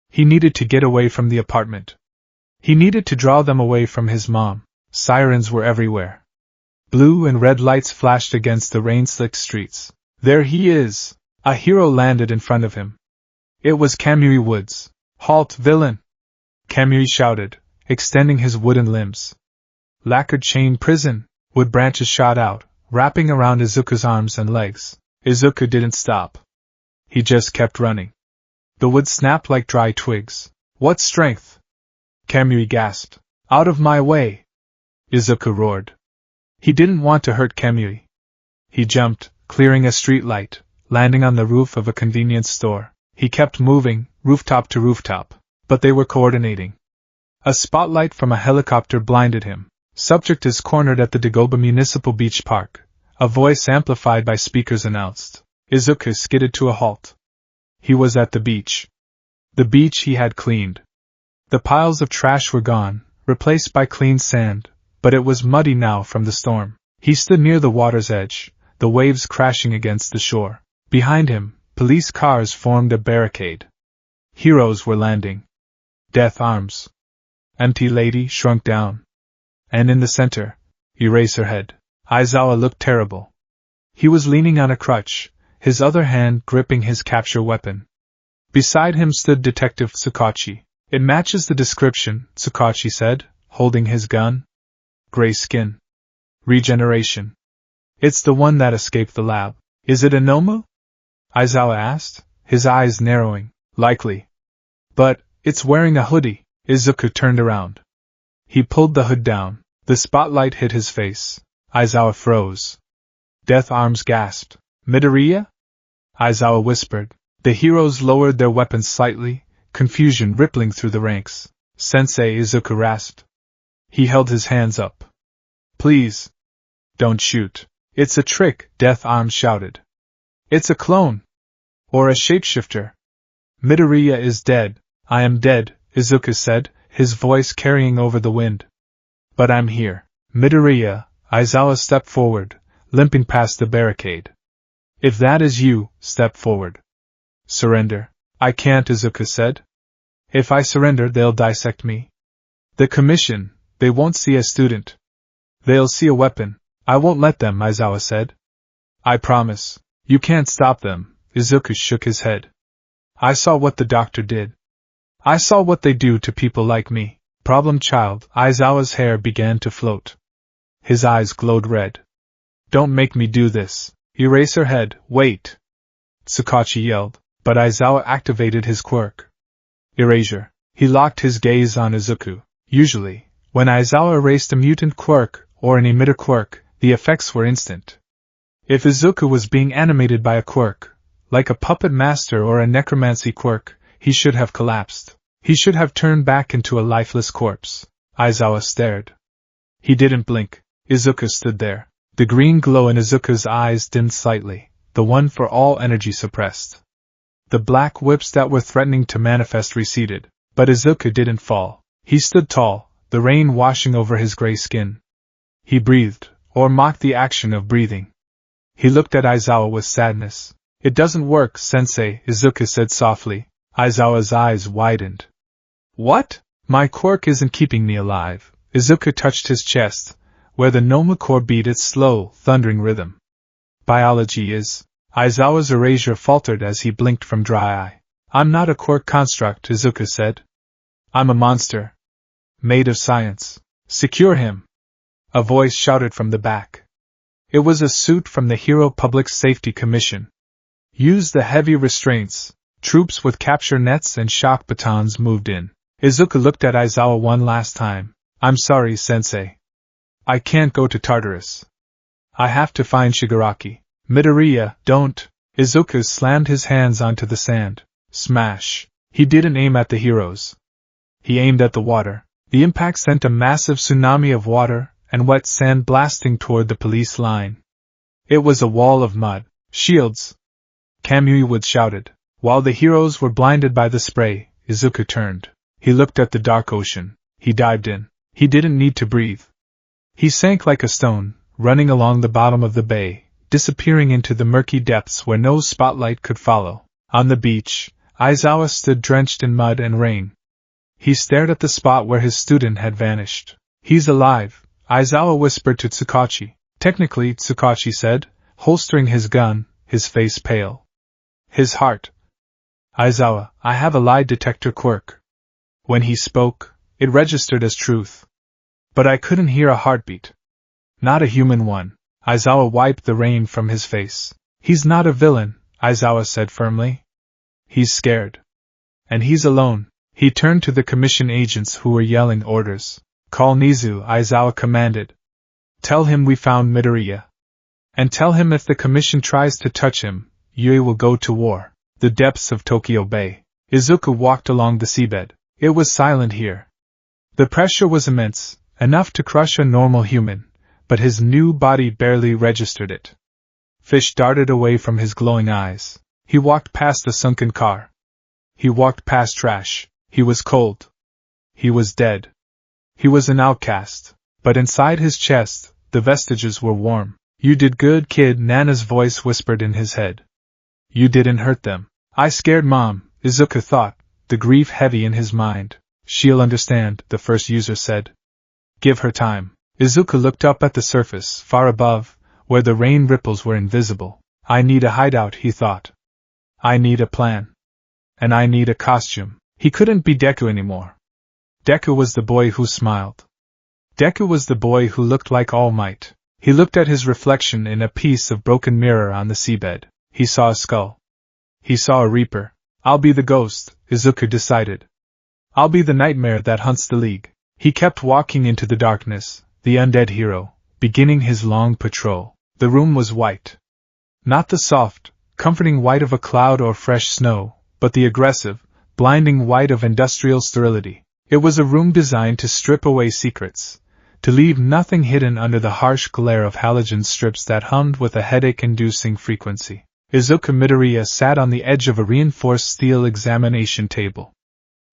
S1: He needed to get away from the apartment. He needed to draw them away from his mom. Sirens were everywhere. Blue and red lights flashed against the rain-slicked streets. "There he is!" A hero landed in front of him. It was Kamui Woods. "Halt, villain!" Kamui shouted, extending his wooden limbs. Lacquered chain prison. Wood branches shot out, wrapping around Izuku's arms and legs. Izuku didn't stop. He just kept running. The wood snapped like dry twigs. "What strength!" Kamui gasped. "Out of my way!" Izuku roared. He didn't want to hurt Kamui. He jumped, clearing a street light, landing on the roof of a convenience store. He kept moving, rooftop to rooftop, but they were coordinating. A spotlight from a helicopter blinded him. "Subject is cornered at the Dagoba Municipal Beach Park," a voice amplified by speakers announced. Izuku skidded to a halt. He was at the beach. The beach he had cleaned. The piles of trash were gone, replaced by clean sand, but it was muddy now from the storm. He stood near the water's edge, the waves crashing against the shore. Behind him, police cars formed a barricade. Heroes were landing. Death arms. Empty lady shrunk down. And in the center, Eraserhead. Aizawa looked terrible. He was leaning on a crutch, his other hand gripping his capture weapon. Beside him stood Detective Tsukachi. "It matches the description," Tsukachi said, holding his gun. "Gray skin. Regeneration. It's the one that escaped the lab." "Is it a Nomu?" Aizawa asked, his eyes narrowing. "Likely. But, it's wearing a hoodie." Izuku turned around. He pulled the hood down. The spotlight hit his face. Aizawa froze. Death Arms gasped. "Midoriya?" Aizawa whispered. The heroes lowered their weapons slightly, confusion rippling through the ranks. "Sensei," Izuku rasped. He held his hands up. "Please. Don't shoot. It's a trick," Death Arms shouted. "It's a clone. Or a shapeshifter. Midoriya is dead." "I am dead," Izuku said, his voice carrying over the wind. "But I'm here." "Midoriya," Aizawa stepped forward, limping past the barricade. "If that is you, step forward." "Surrender." "I can't," Izuku said. "If I surrender, they'll dissect me. The commission, they won't see a student. They'll see a weapon." "I won't let them," Aizawa said. "I promise." "You can't stop them," Izuku shook his head. "I saw what the doctor did. I saw what they do to people like me." "Problem child." Aizawa's hair began to float. His eyes glowed red. "Don't make me do this." "Eraserhead, wait!" Tsukachi yelled, but Aizawa activated his quirk. Erasure. He locked his gaze on Izuku. Usually, when Aizawa erased a mutant quirk or an emitter quirk, the effects were instant. If Izuku was being animated by a quirk, like a puppet master or a necromancy quirk, he should have collapsed. He should have turned back into a lifeless corpse. Aizawa stared. He didn't blink. Izuku stood there. The green glow in Izuku's eyes dimmed slightly, the one for all energy suppressed. The black whips that were threatening to manifest receded, but Izuku didn't fall. He stood tall, the rain washing over his gray skin. He breathed, or mocked the action of breathing. He looked at Aizawa with sadness. It doesn't work, sensei, Izuku said softly. Aizawa's eyes widened. What? My quirk isn't keeping me alive. Izuku touched his chest, where the Nomacore beat its slow, thundering rhythm. Biology is. Aizawa's erasure faltered as he blinked from dry eye. I'm not a quirk construct, Izuku said. I'm a monster. Made of science. Secure him. A voice shouted from the back. It was a suit from the Hero Public Safety Commission. Use the heavy restraints. Troops with capture nets and shock batons moved in. Izuku looked at Aizawa one last time. I'm sorry, sensei. I can't go to Tartarus. I have to find Shigaraki. Midoriya, don't. Izuku slammed his hands onto the sand. Smash. He didn't aim at the heroes. He aimed at the water. The impact sent a massive tsunami of water and wet sand blasting toward the police line. It was a wall of mud. Shields! Kamui shouted. While the heroes were blinded by the spray, Izuku turned. He looked at the dark ocean. He dived in. He didn't need to breathe. He sank like a stone, running along the bottom of the bay, disappearing into the murky depths where no spotlight could follow. On the beach, Aizawa stood drenched in mud and rain. He stared at the spot where his student had vanished. He's alive, Aizawa whispered to Tsukachi. Technically, Tsukachi said, holstering his gun, his face pale. His heart. Aizawa, I have a lie detector quirk. When he spoke, it registered as truth. But I couldn't hear a heartbeat. Not a human one. Aizawa wiped the rain from his face. He's not a villain, Aizawa said firmly. He's scared. And he's alone. He turned to the commission agents who were yelling orders. Call Nizu, Aizawa commanded. Tell him we found Midoriya. And tell him if the commission tries to touch him, Yui will go to war. The depths of Tokyo Bay. Izuku walked along the seabed. It was silent here. The pressure was immense, enough to crush a normal human, but his new body barely registered it. Fish darted away from his glowing eyes. He walked past the sunken car. He walked past trash. He was cold. He was dead. He was an outcast, but inside his chest, the vestiges were warm. You did good, kid, Nana's voice whispered in his head. You didn't hurt them. I scared Mom, Izuku thought, the grief heavy in his mind. She'll understand, the first user said. Give her time. Izuku looked up at the surface, far above, where the rain ripples were invisible. I need a hideout, he thought. I need a plan. And I need a costume. He couldn't be Deku anymore. Deku was the boy who smiled. Deku was the boy who looked like All Might. He looked at his reflection in a piece of broken mirror on the seabed. He saw a skull. He saw a reaper. I'll be the ghost, Izuku decided. I'll be the nightmare that hunts the League. He kept walking into the darkness, the undead hero, beginning his long patrol. The room was white. Not the soft, comforting white of a cloud or fresh snow, but the aggressive, blinding white of industrial sterility. It was a room designed to strip away secrets, to leave nothing hidden under the harsh glare of halogen strips that hummed with a headache-inducing frequency. Izuku Midoriya sat on the edge of a reinforced steel examination table.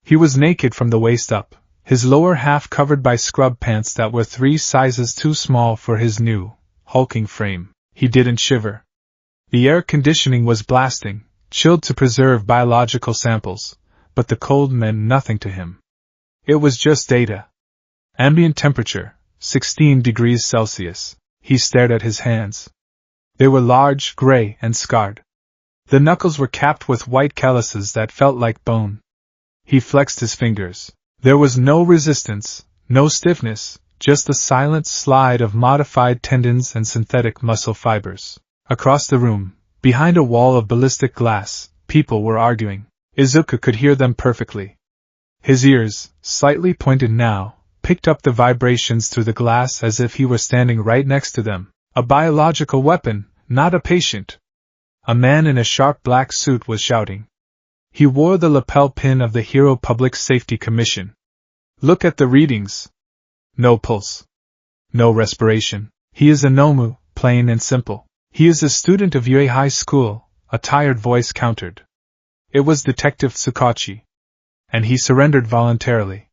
S1: He was naked from the waist up, his lower half covered by scrub pants that were 3 sizes too small for his new, hulking frame. He didn't shiver. The air conditioning was blasting, chilled to preserve biological samples, but the cold meant nothing to him. It was just data. Ambient temperature, 16 degrees Celsius. He stared at his hands. They were large, gray, and scarred. The knuckles were capped with white calluses that felt like bone. He flexed his fingers. There was no resistance, no stiffness, just the silent slide of modified tendons and synthetic muscle fibers. Across the room, behind a wall of ballistic glass, people were arguing. Izuku could hear them perfectly. His ears, slightly pointed now, picked up the vibrations through the glass as if he were standing right next to them. A biological weapon, not a patient. A man in a sharp black suit was shouting. He wore the lapel pin of the Hero Public Safety Commission. Look at the readings. No pulse. No respiration. He is a Nomu, plain and simple. He is a student of Yui High School, a tired voice countered. It was Detective Tsukachi. And he surrendered voluntarily.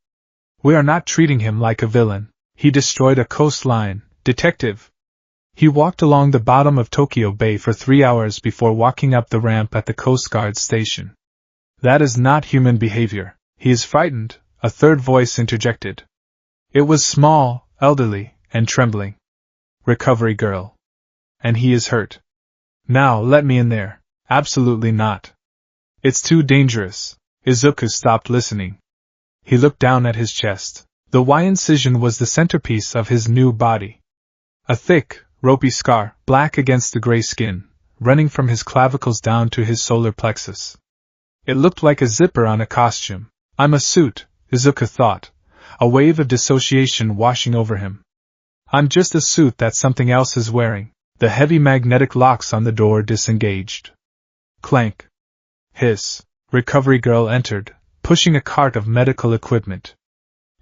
S1: We are not treating him like a villain. He destroyed a coastline, detective. He walked along the bottom of Tokyo Bay for 3 hours before walking up the ramp at the Coast Guard station. That is not human behavior. He is frightened, a third voice interjected. It was small, elderly, and trembling. Recovery girl. And he is hurt. Now let me in there. Absolutely not. It's too dangerous. Izuku stopped listening. He looked down at his chest. The Y incision was the centerpiece of his new body. A thick, ropey scar, black against the gray skin, running from his clavicles down to his solar plexus. It looked like a zipper on a costume. I'm a suit, Izuku thought, a wave of dissociation washing over him. I'm just a suit that something else is wearing. The heavy magnetic locks on the door disengaged. Clank. Hiss. Recovery girl entered, pushing a cart of medical equipment.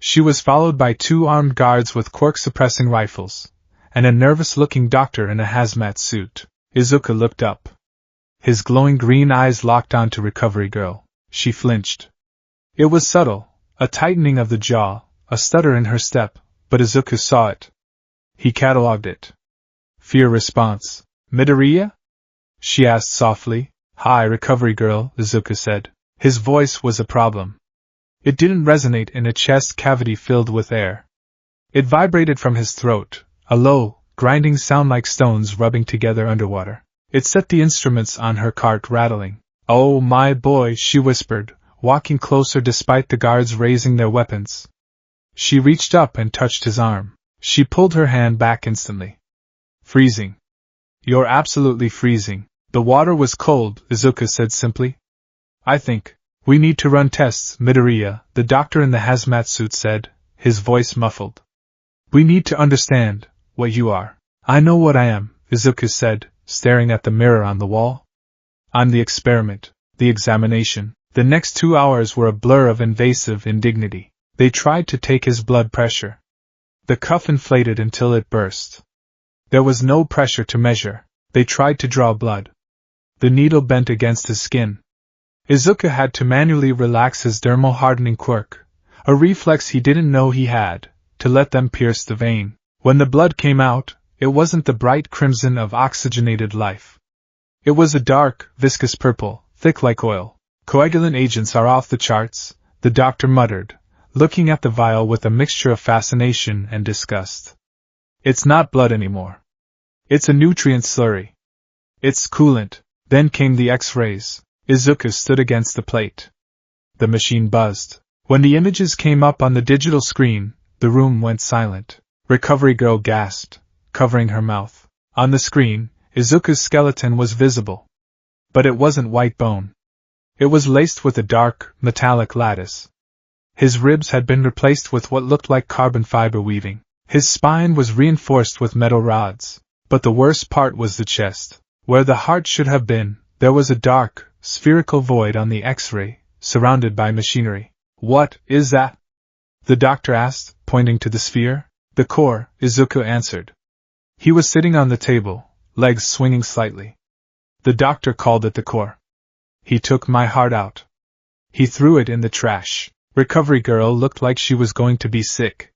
S1: She was followed by 2 armed guards with quirk-suppressing rifles, and a nervous-looking doctor in a hazmat suit. Izuku looked up. His glowing green eyes locked onto Recovery girl. She flinched. It was subtle, a tightening of the jaw, a stutter in her step, but Izuku saw it. He catalogued it. Fear response. Midoriya? She asked softly. Hi, Recovery girl, Izuku said. His voice was a problem. It didn't resonate in a chest cavity filled with air. It vibrated from his throat, a low, grinding sound like stones rubbing together underwater. It set the instruments on her cart rattling. Oh my boy, she whispered, walking closer despite the guards raising their weapons. She reached up and touched his arm. She pulled her hand back instantly. Freezing. You're absolutely freezing. The water was cold, Izuku said simply. I think we need to run tests, Midoriya, the doctor in the hazmat suit said, his voice muffled. We need to understand what you are. I know what I am, Izuku said, staring at the mirror on the wall. I'm the experiment, the examination. The next 2 hours were a blur of invasive indignity. They tried to take his blood pressure. The cuff inflated until it burst. There was no pressure to measure. They tried to draw blood. The needle bent against his skin. Izuku had to manually relax his dermal-hardening quirk, a reflex he didn't know he had, to let them pierce the vein. When the blood came out, it wasn't the bright crimson of oxygenated life. It was a dark, viscous purple, thick like oil. Coagulant agents are off the charts, the doctor muttered, looking at the vial with a mixture of fascination and disgust. It's not blood anymore. It's a nutrient slurry. It's coolant. Then came the X-rays. Izuku stood against the plate. The machine buzzed. When the images came up on the digital screen, the room went silent. Recovery girl gasped, covering her mouth. On the screen, Izuku's skeleton was visible. But it wasn't white bone. It was laced with a dark, metallic lattice. His ribs had been replaced with what looked like carbon fiber weaving. His spine was reinforced with metal rods. But the worst part was the chest. Where the heart should have been, there was a dark, spherical void on the X-ray, surrounded by machinery. What is that? The doctor asked, pointing to the sphere. The core, Izuku answered. He was sitting on the table, legs swinging slightly. The doctor called it the core. He took my heart out. He threw it in the trash. Recovery girl looked like she was going to be sick.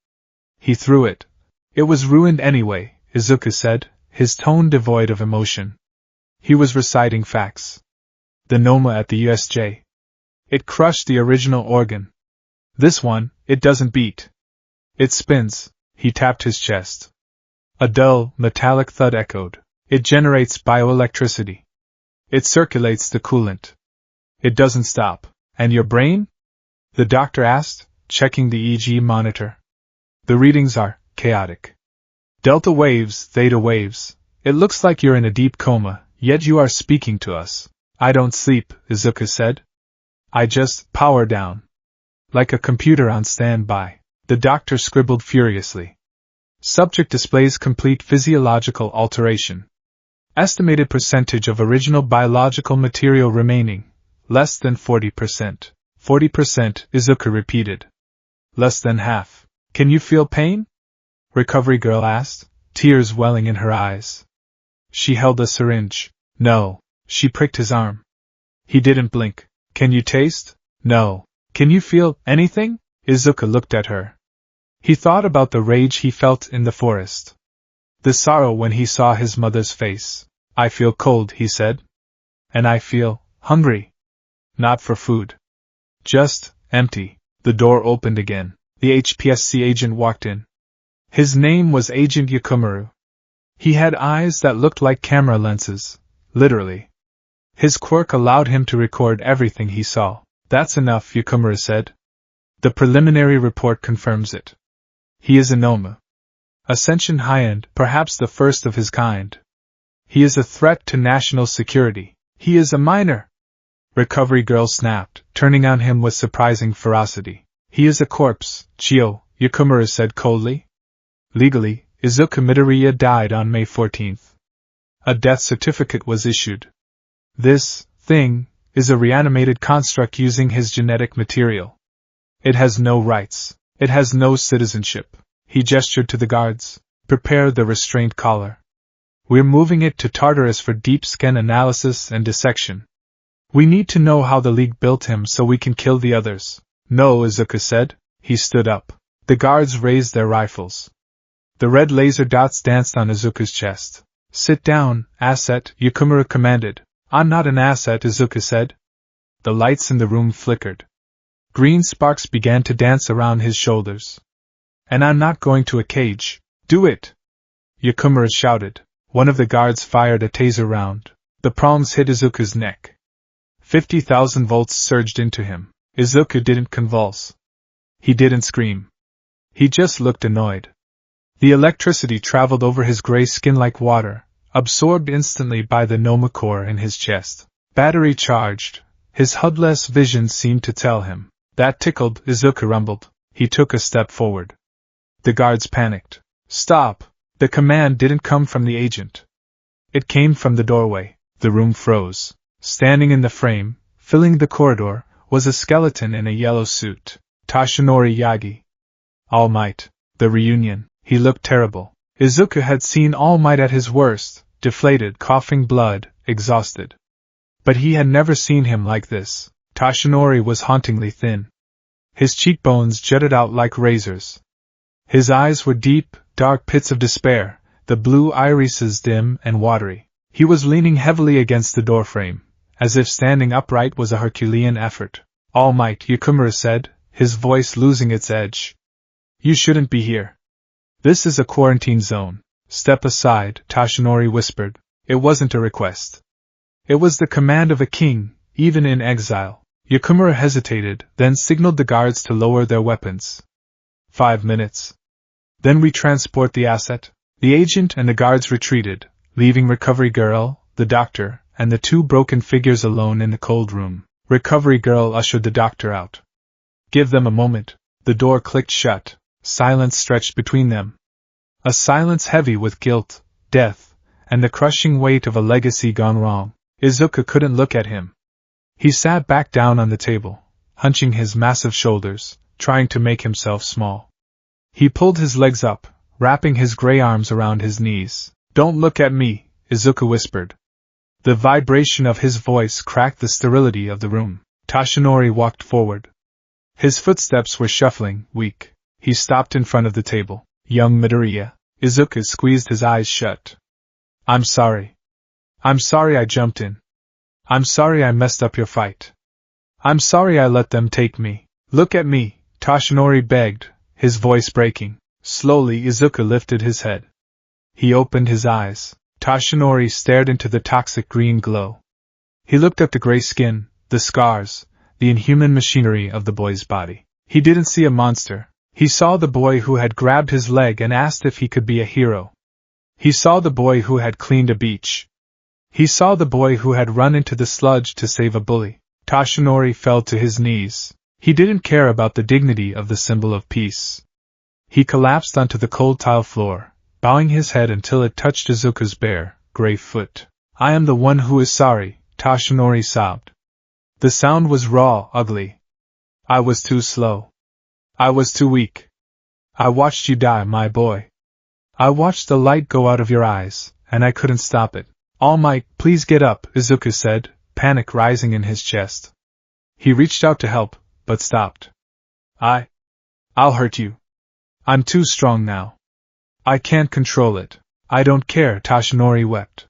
S1: He threw it. It was ruined anyway, Izuku said, his tone devoid of emotion. He was reciting facts. The Noma at the USJ. It crushed the original organ. This one, it doesn't beat. It spins. He tapped his chest. A dull, metallic thud echoed. It generates bioelectricity. It circulates the coolant. It doesn't stop. And your brain? The doctor asked, checking the EEG monitor. The readings are chaotic. Delta waves, theta waves. It looks like you're in a deep coma, yet you are speaking to us. I don't sleep, Izuku said. I just power down. Like a computer on standby. The doctor scribbled furiously. Subject displays complete physiological alteration. Estimated percentage of original biological material remaining, less than 40%. 40%, Izuku repeated. Less than half. Can you feel pain? Recovery girl asked, tears welling in her eyes. She held a syringe. No. She pricked his arm. He didn't blink. Can you taste? No. Can you feel anything? Izuku looked at her, He thought about the rage he felt in the forest. The sorrow when he saw his mother's face. I feel cold, he said. And I feel hungry. Not for food. Just empty. The door opened again. The HPSC agent walked in. His name was Agent Yakumaru. He had eyes that looked like camera lenses, literally. His quirk allowed him to record everything he saw. That's enough, Yakumaru said. The preliminary report confirms it. He is a Noma. Ascension high-end, perhaps the first of his kind. He is a threat to national security. He is a minor. Recovery girl snapped, turning on him with surprising ferocity. He is a corpse, Chio, Yakumaru said coldly. Legally, Izuku Midoriya died on May 14th. A death certificate was issued. This thing is a reanimated construct using his genetic material. It has no rights. It has no citizenship. He gestured to the guards. Prepare the restraint collar. We're moving it to Tartarus for deep skin analysis and dissection. We need to know how the League built him so we can kill the others. No, Izuku said. He stood up. The guards raised their rifles. The red laser dots danced on Izuku's chest. Sit down, asset, Yakumaru commanded. I'm not an asset, Izuku said. The lights in the room flickered. Green sparks began to dance around his shoulders. And I'm not going to a cage. Do it! Yakumaru shouted. One of the guards fired a taser round. The prongs hit Izuku's neck. 50,000 volts surged into him. Izuku didn't convulse. He didn't scream. He just looked annoyed. The electricity traveled over his gray skin like water, absorbed instantly by the Noma core in his chest. Battery charged. His HUD-less vision seemed to tell him. That tickled, Izuku rumbled. He took a step forward. The guards panicked. Stop! The command didn't come from the agent. It came from the doorway. The room froze. Standing in the frame, filling the corridor, was a skeleton in a yellow suit. Tashinori Yagi. All Might. The reunion. He looked terrible. Izuku had seen All Might at his worst, deflated, coughing blood, exhausted. But he had never seen him like this. Tashinori was hauntingly thin. His cheekbones jutted out like razors. His eyes were deep, dark pits of despair, the blue irises dim and watery. He was leaning heavily against the doorframe, as if standing upright was a Herculean effort. All Might, Yakumaru said, his voice losing its edge. You shouldn't be here. This is a quarantine zone. Step aside, Tashinori whispered. It wasn't a request. It was the command of a king, even in exile. Yakumaru hesitated, then signaled the guards to lower their weapons. 5 minutes. Then we transport the asset. The agent and the guards retreated, leaving Recovery Girl, the doctor, and the 2 broken figures alone in the cold room. Recovery Girl ushered the doctor out. Give them a moment. The door clicked shut. Silence stretched between them. A silence heavy with guilt, death, and the crushing weight of a legacy gone wrong. Izuku couldn't look at him. He sat back down on the table, hunching his massive shoulders, trying to make himself small. He pulled his legs up, wrapping his gray arms around his knees. Don't look at me, Izuku whispered. The vibration of his voice cracked the sterility of the room. Tashinori walked forward. His footsteps were shuffling, weak. He stopped in front of the table. Young Midoriya. Izuku squeezed his eyes shut. I'm sorry. I'm sorry I jumped in. I'm sorry I messed up your fight. I'm sorry I let them take me. Look at me, Tashinori begged, his voice breaking. Slowly Izuku lifted his head. He opened his eyes. Tashinori stared into the toxic green glow. He looked at the gray skin, the scars, the inhuman machinery of the boy's body. He didn't see a monster. He saw the boy who had grabbed his leg and asked if he could be a hero. He saw the boy who had cleaned a beach. He saw the boy who had run into the sludge to save a bully. Tashinori fell to his knees. He didn't care about the dignity of the symbol of peace. He collapsed onto the cold tile floor, bowing his head until it touched Izuku's bare, gray foot. I am the one who is sorry, Tashinori sobbed. The sound was raw, ugly. I was too slow. I was too weak. I watched you die, my boy. I watched the light go out of your eyes, and I couldn't stop it. All Might, please get up, Izuku said, panic rising in his chest. He reached out to help, but stopped. I'll hurt you. I'm too strong now. I can't control it. I don't care, Toshinori wept.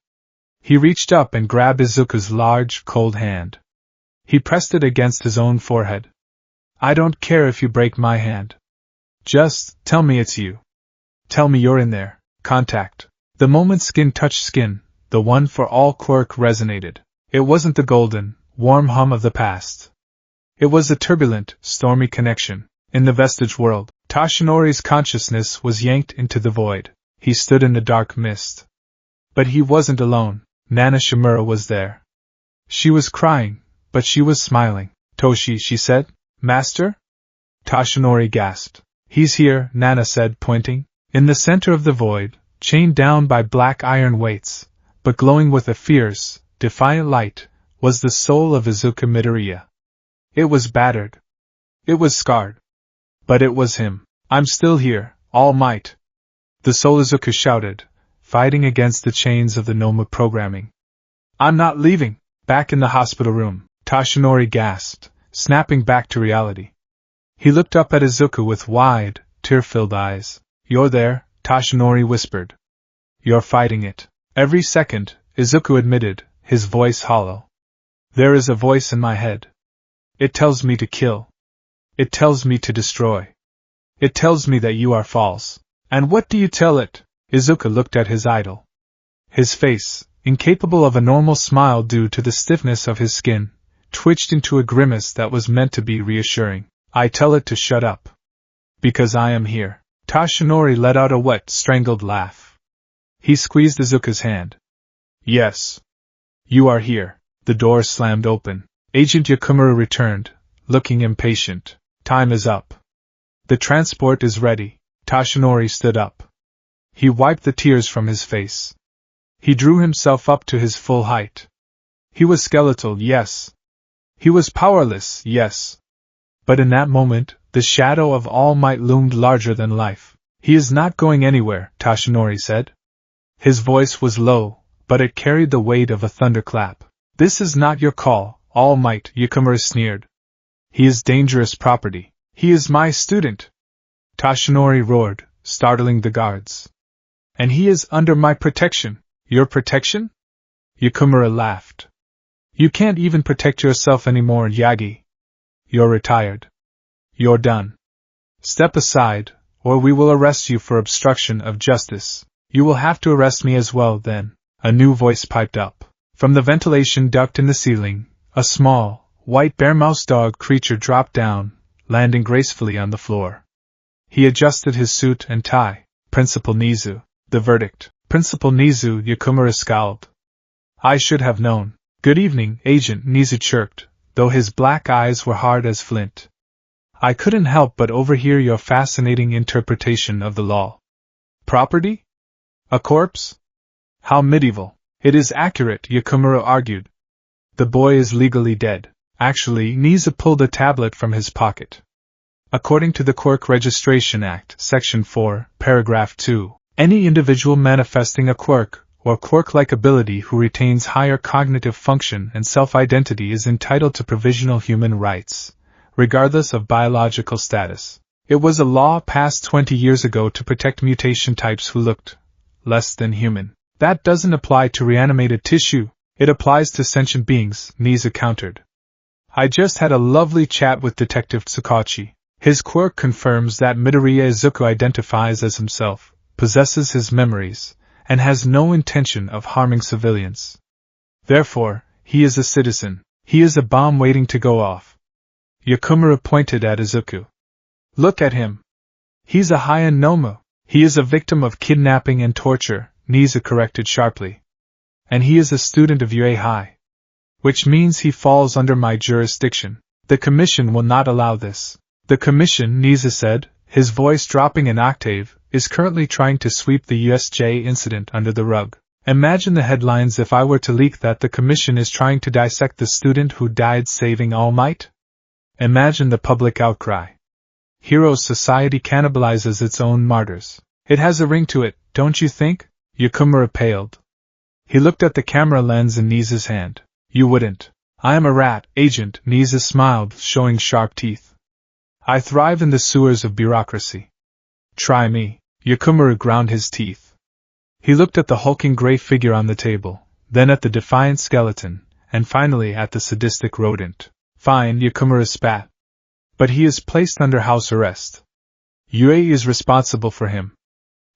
S1: He reached up and grabbed Izuku's large, cold hand. He pressed it against his own forehead. I don't care if you break my hand. Just tell me it's you. Tell me you're in there. Contact. The moment skin touched skin, the one for all quirk resonated. It wasn't the golden, warm hum of the past. It was a turbulent, stormy connection. In the vestige world, Toshinori's consciousness was yanked into the void. He stood in the dark mist. But he wasn't alone. Nana Shimura was there. She was crying, but she was smiling. Toshi, she said. Master? Toshinori gasped. He's here, Nana said, pointing. In the center of the void, chained down by black iron weights, but glowing with a fierce, defiant light, was the soul of Izuku Midoriya. It was battered. It was scarred. But it was him. I'm still here, All Might. The soul Izuku shouted, fighting against the chains of the Noma programming. I'm not leaving. Back in the hospital room, Toshinori gasped, snapping back to reality. He looked up at Izuku with wide, tear-filled eyes. You're there, Toshinori whispered. You're fighting it. Every second, Izuku admitted, his voice hollow. There is a voice in my head. It tells me to kill. It tells me to destroy. It tells me that you are false. And what do you tell it? Izuku looked at his idol. His face, incapable of a normal smile due to the stiffness of his skin, twitched into a grimace that was meant to be reassuring. I tell it to shut up. Because I am here. Toshinori let out a wet, strangled laugh. He squeezed Izuku's hand. Yes. You are here. The door slammed open. Agent Yakumura returned, looking impatient. Time is up. The transport is ready. Toshinori stood up. He wiped the tears from his face. He drew himself up to his full height. He was skeletal, yes. He was powerless, yes. But in that moment, the shadow of All Might loomed larger than life. He is not going anywhere, Toshinori said. His voice was low, but it carried the weight of a thunderclap. This is not your call, All Might, Yakumura sneered. He is dangerous property. He is my student. Toshinori roared, startling the guards. And he is under my protection. Your protection? Yakumura laughed. You can't even protect yourself anymore, Yagi. You're retired. You're done. Step aside, or we will arrest you for obstruction of justice. You will have to arrest me as well then. A new voice piped up. From the ventilation duct in the ceiling, a small, white bear mouse dog creature dropped down, landing gracefully on the floor. He adjusted his suit and tie. Principal Nizu. The verdict. Principal Nizu, Yakumura scowled. I should have known. Good evening, Agent, Nizu chirped, though his black eyes were hard as flint. I couldn't help but overhear your fascinating interpretation of the law. Property? A corpse? How medieval. It is accurate, Yakumura argued. The boy is legally dead. Actually, Nizu pulled a tablet from his pocket. According to the Quirk Registration Act, Section 4, Paragraph 2, any individual manifesting a quirk, or quirk-like ability who retains higher cognitive function and self-identity is entitled to provisional human rights, regardless of biological status. It was a law passed 20 years ago to protect mutation types who looked less than human. That doesn't apply to reanimated tissue, it applies to sentient beings, Nizu countered. I just had a lovely chat with Detective Tsukauchi. His quirk confirms that Midoriya Izuku identifies as himself, possesses his memories, and has no intention of harming civilians. Therefore, he is a citizen. He is a bomb waiting to go off. Yakumura pointed at Izuku. Look at him. He's a Haya Nomu. He is a victim of kidnapping and torture, Nizu corrected sharply. And he is a student of Yue High. Which means he falls under my jurisdiction. The Commission will not allow this. The Commission, Nizu said, his voice dropping an octave, is currently trying to sweep the USJ incident under the rug. Imagine the headlines if I were to leak that the Commission is trying to dissect the student who died saving All Might. Imagine the public outcry. Heroes Society cannibalizes its own martyrs. It has a ring to it, don't you think? Yakumura paled. He looked at the camera lens in Nizu's hand. You wouldn't. I am a rat, Agent, Nizu smiled, showing sharp teeth. I thrive in the sewers of bureaucracy. Try me. Yakumura ground his teeth. He looked at the hulking gray figure on the table, then at the defiant skeleton, and finally at the sadistic rodent. Fine, Yakumura spat. But he is placed under house arrest. Yue is responsible for him.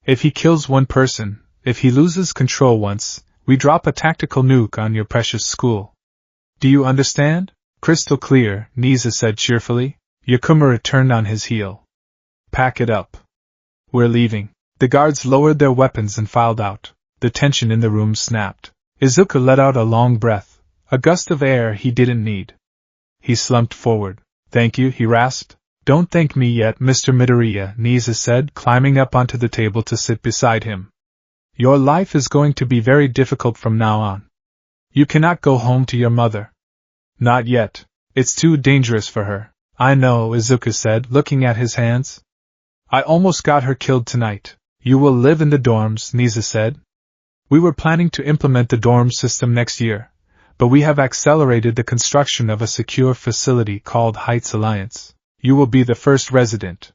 S1: If he kills one person, if he loses control once, we drop a tactical nuke on your precious school. Do you understand? Crystal clear, Nisa said cheerfully. Yakumura turned on his heel. Pack it up. We're leaving. The guards lowered their weapons and filed out. The tension in the room snapped. Izuku let out a long breath, a gust of air he didn't need. He slumped forward. Thank you, he rasped. Don't thank me yet, Mr. Midoriya, Nisa said, climbing up onto the table to sit beside him. Your life is going to be very difficult from now on. You cannot go home to your mother. Not yet. It's too dangerous for her. I know, Izuku said, looking at his hands. I almost got her killed tonight. You will live in the dorms, Nisa said. We were planning to implement the dorm system next year, but we have accelerated the construction of a secure facility called Heights Alliance. You will be the first resident.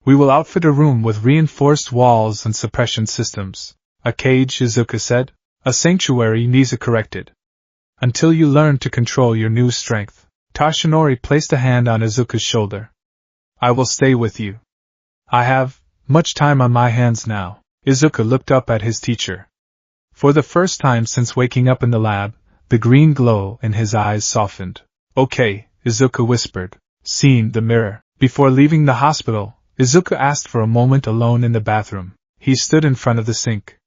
S1: We will outfit a room with reinforced walls and suppression systems. A cage, Izuku said. A sanctuary, Nisa corrected. Until you learn to control your new strength. Tashinori placed a hand on Izuku's shoulder. I will stay with you. I have much time on my hands now. Izuku looked up at his teacher. For the first time since waking up in the lab, the green glow in his eyes softened. Okay, Izuku whispered, seeing the mirror. Before leaving the hospital, Izuku asked for a moment alone in the bathroom. He stood in front of the sink.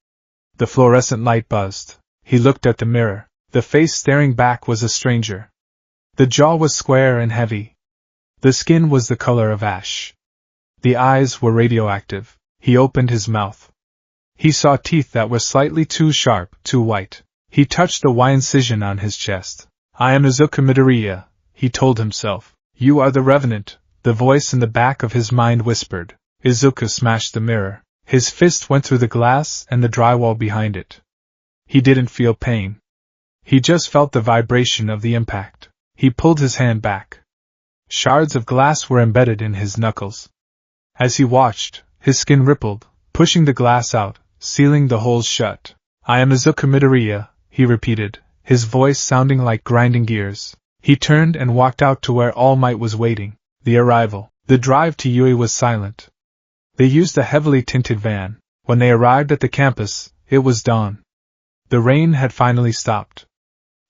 S1: The fluorescent light buzzed. He looked at the mirror. The face staring back was a stranger. The jaw was square and heavy. The skin was the color of ash. The eyes were radioactive. He opened his mouth. He saw teeth that were slightly too sharp, too white. He touched the Y incision on his chest. I am Izuku Midoriya, he told himself. You are the Revenant, the voice in the back of his mind whispered. Izuku smashed the mirror. His fist went through the glass and the drywall behind it. He didn't feel pain. He just felt the vibration of the impact. He pulled his hand back. Shards of glass were embedded in his knuckles. As he watched, his skin rippled, pushing the glass out, sealing the holes shut. I am Izuku Midoriya, he repeated, his voice sounding like grinding gears. He turned and walked out to where All Might was waiting. The arrival. The drive to Yui was silent. They used a heavily tinted van. When they arrived at the campus, it was dawn. The rain had finally stopped.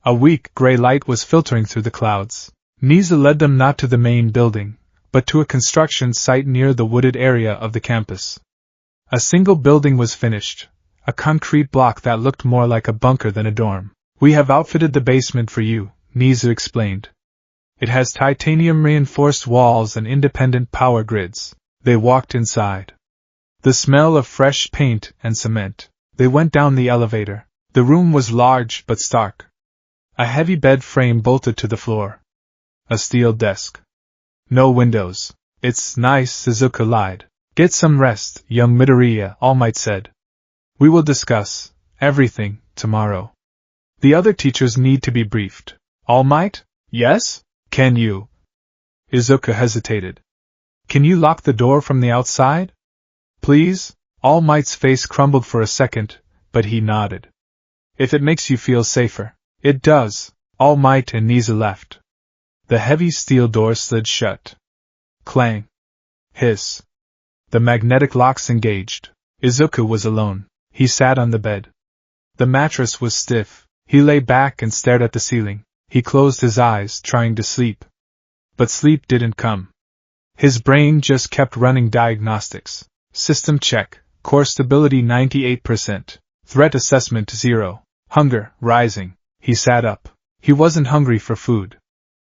S1: A weak, gray light was filtering through the clouds. Nisa led them not to the main building, but to a construction site near the wooded area of the campus. A single building was finished, a concrete block that looked more like a bunker than a dorm. We have outfitted the basement for you, Nisa explained. It has titanium-reinforced walls and independent power grids. They walked inside. The smell of fresh paint and cement. They went down the elevator. The room was large but stark. A heavy bed frame bolted to the floor. A steel desk. No windows. It's nice, Izuku lied. Get some rest, young Midoriya, All Might said. We will discuss everything tomorrow. The other teachers need to be briefed. All Might? Yes? Can you? Izuku hesitated. Can you lock the door from the outside? Please? All Might's face crumbled for a second, but he nodded. If it makes you feel safer. It does. All Might and Nisa left. The heavy steel door slid shut. Clang. Hiss. The magnetic locks engaged. Izuku was alone. He sat on the bed. The mattress was stiff. He lay back and stared at the ceiling. He closed his eyes, trying to sleep. But sleep didn't come. His brain just kept running diagnostics. System check. Core stability 98%. Threat assessment 0. Hunger rising. He sat up. He wasn't hungry for food.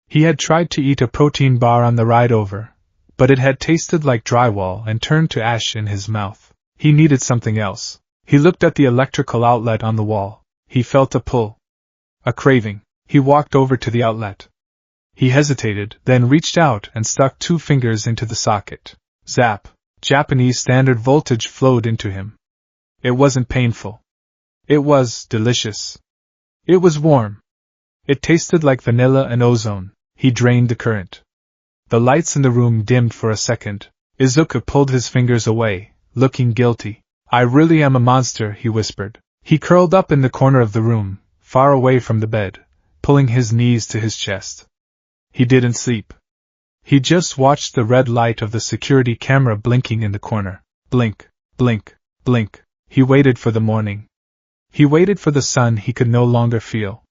S1: He had tried to eat a protein bar on the ride over, but it had tasted like drywall and turned to ash in his mouth. He needed something else. He looked at the electrical outlet on the wall. He felt a pull. A craving. He walked over to the outlet. He hesitated, then reached out and stuck 2 fingers into the socket. Zap. Japanese standard voltage flowed into him. It wasn't painful. It was delicious. It was warm. It tasted like vanilla and ozone. He drained the current. The lights in the room dimmed for a second. Izuku pulled his fingers away, looking guilty. I really am a monster, he whispered. He curled up in the corner of the room, far away from the bed, pulling his knees to his chest. He didn't sleep. He just watched the red light of the security camera blinking in the corner. Blink, blink, blink. He waited for the morning. He waited for the sun he could no longer feel.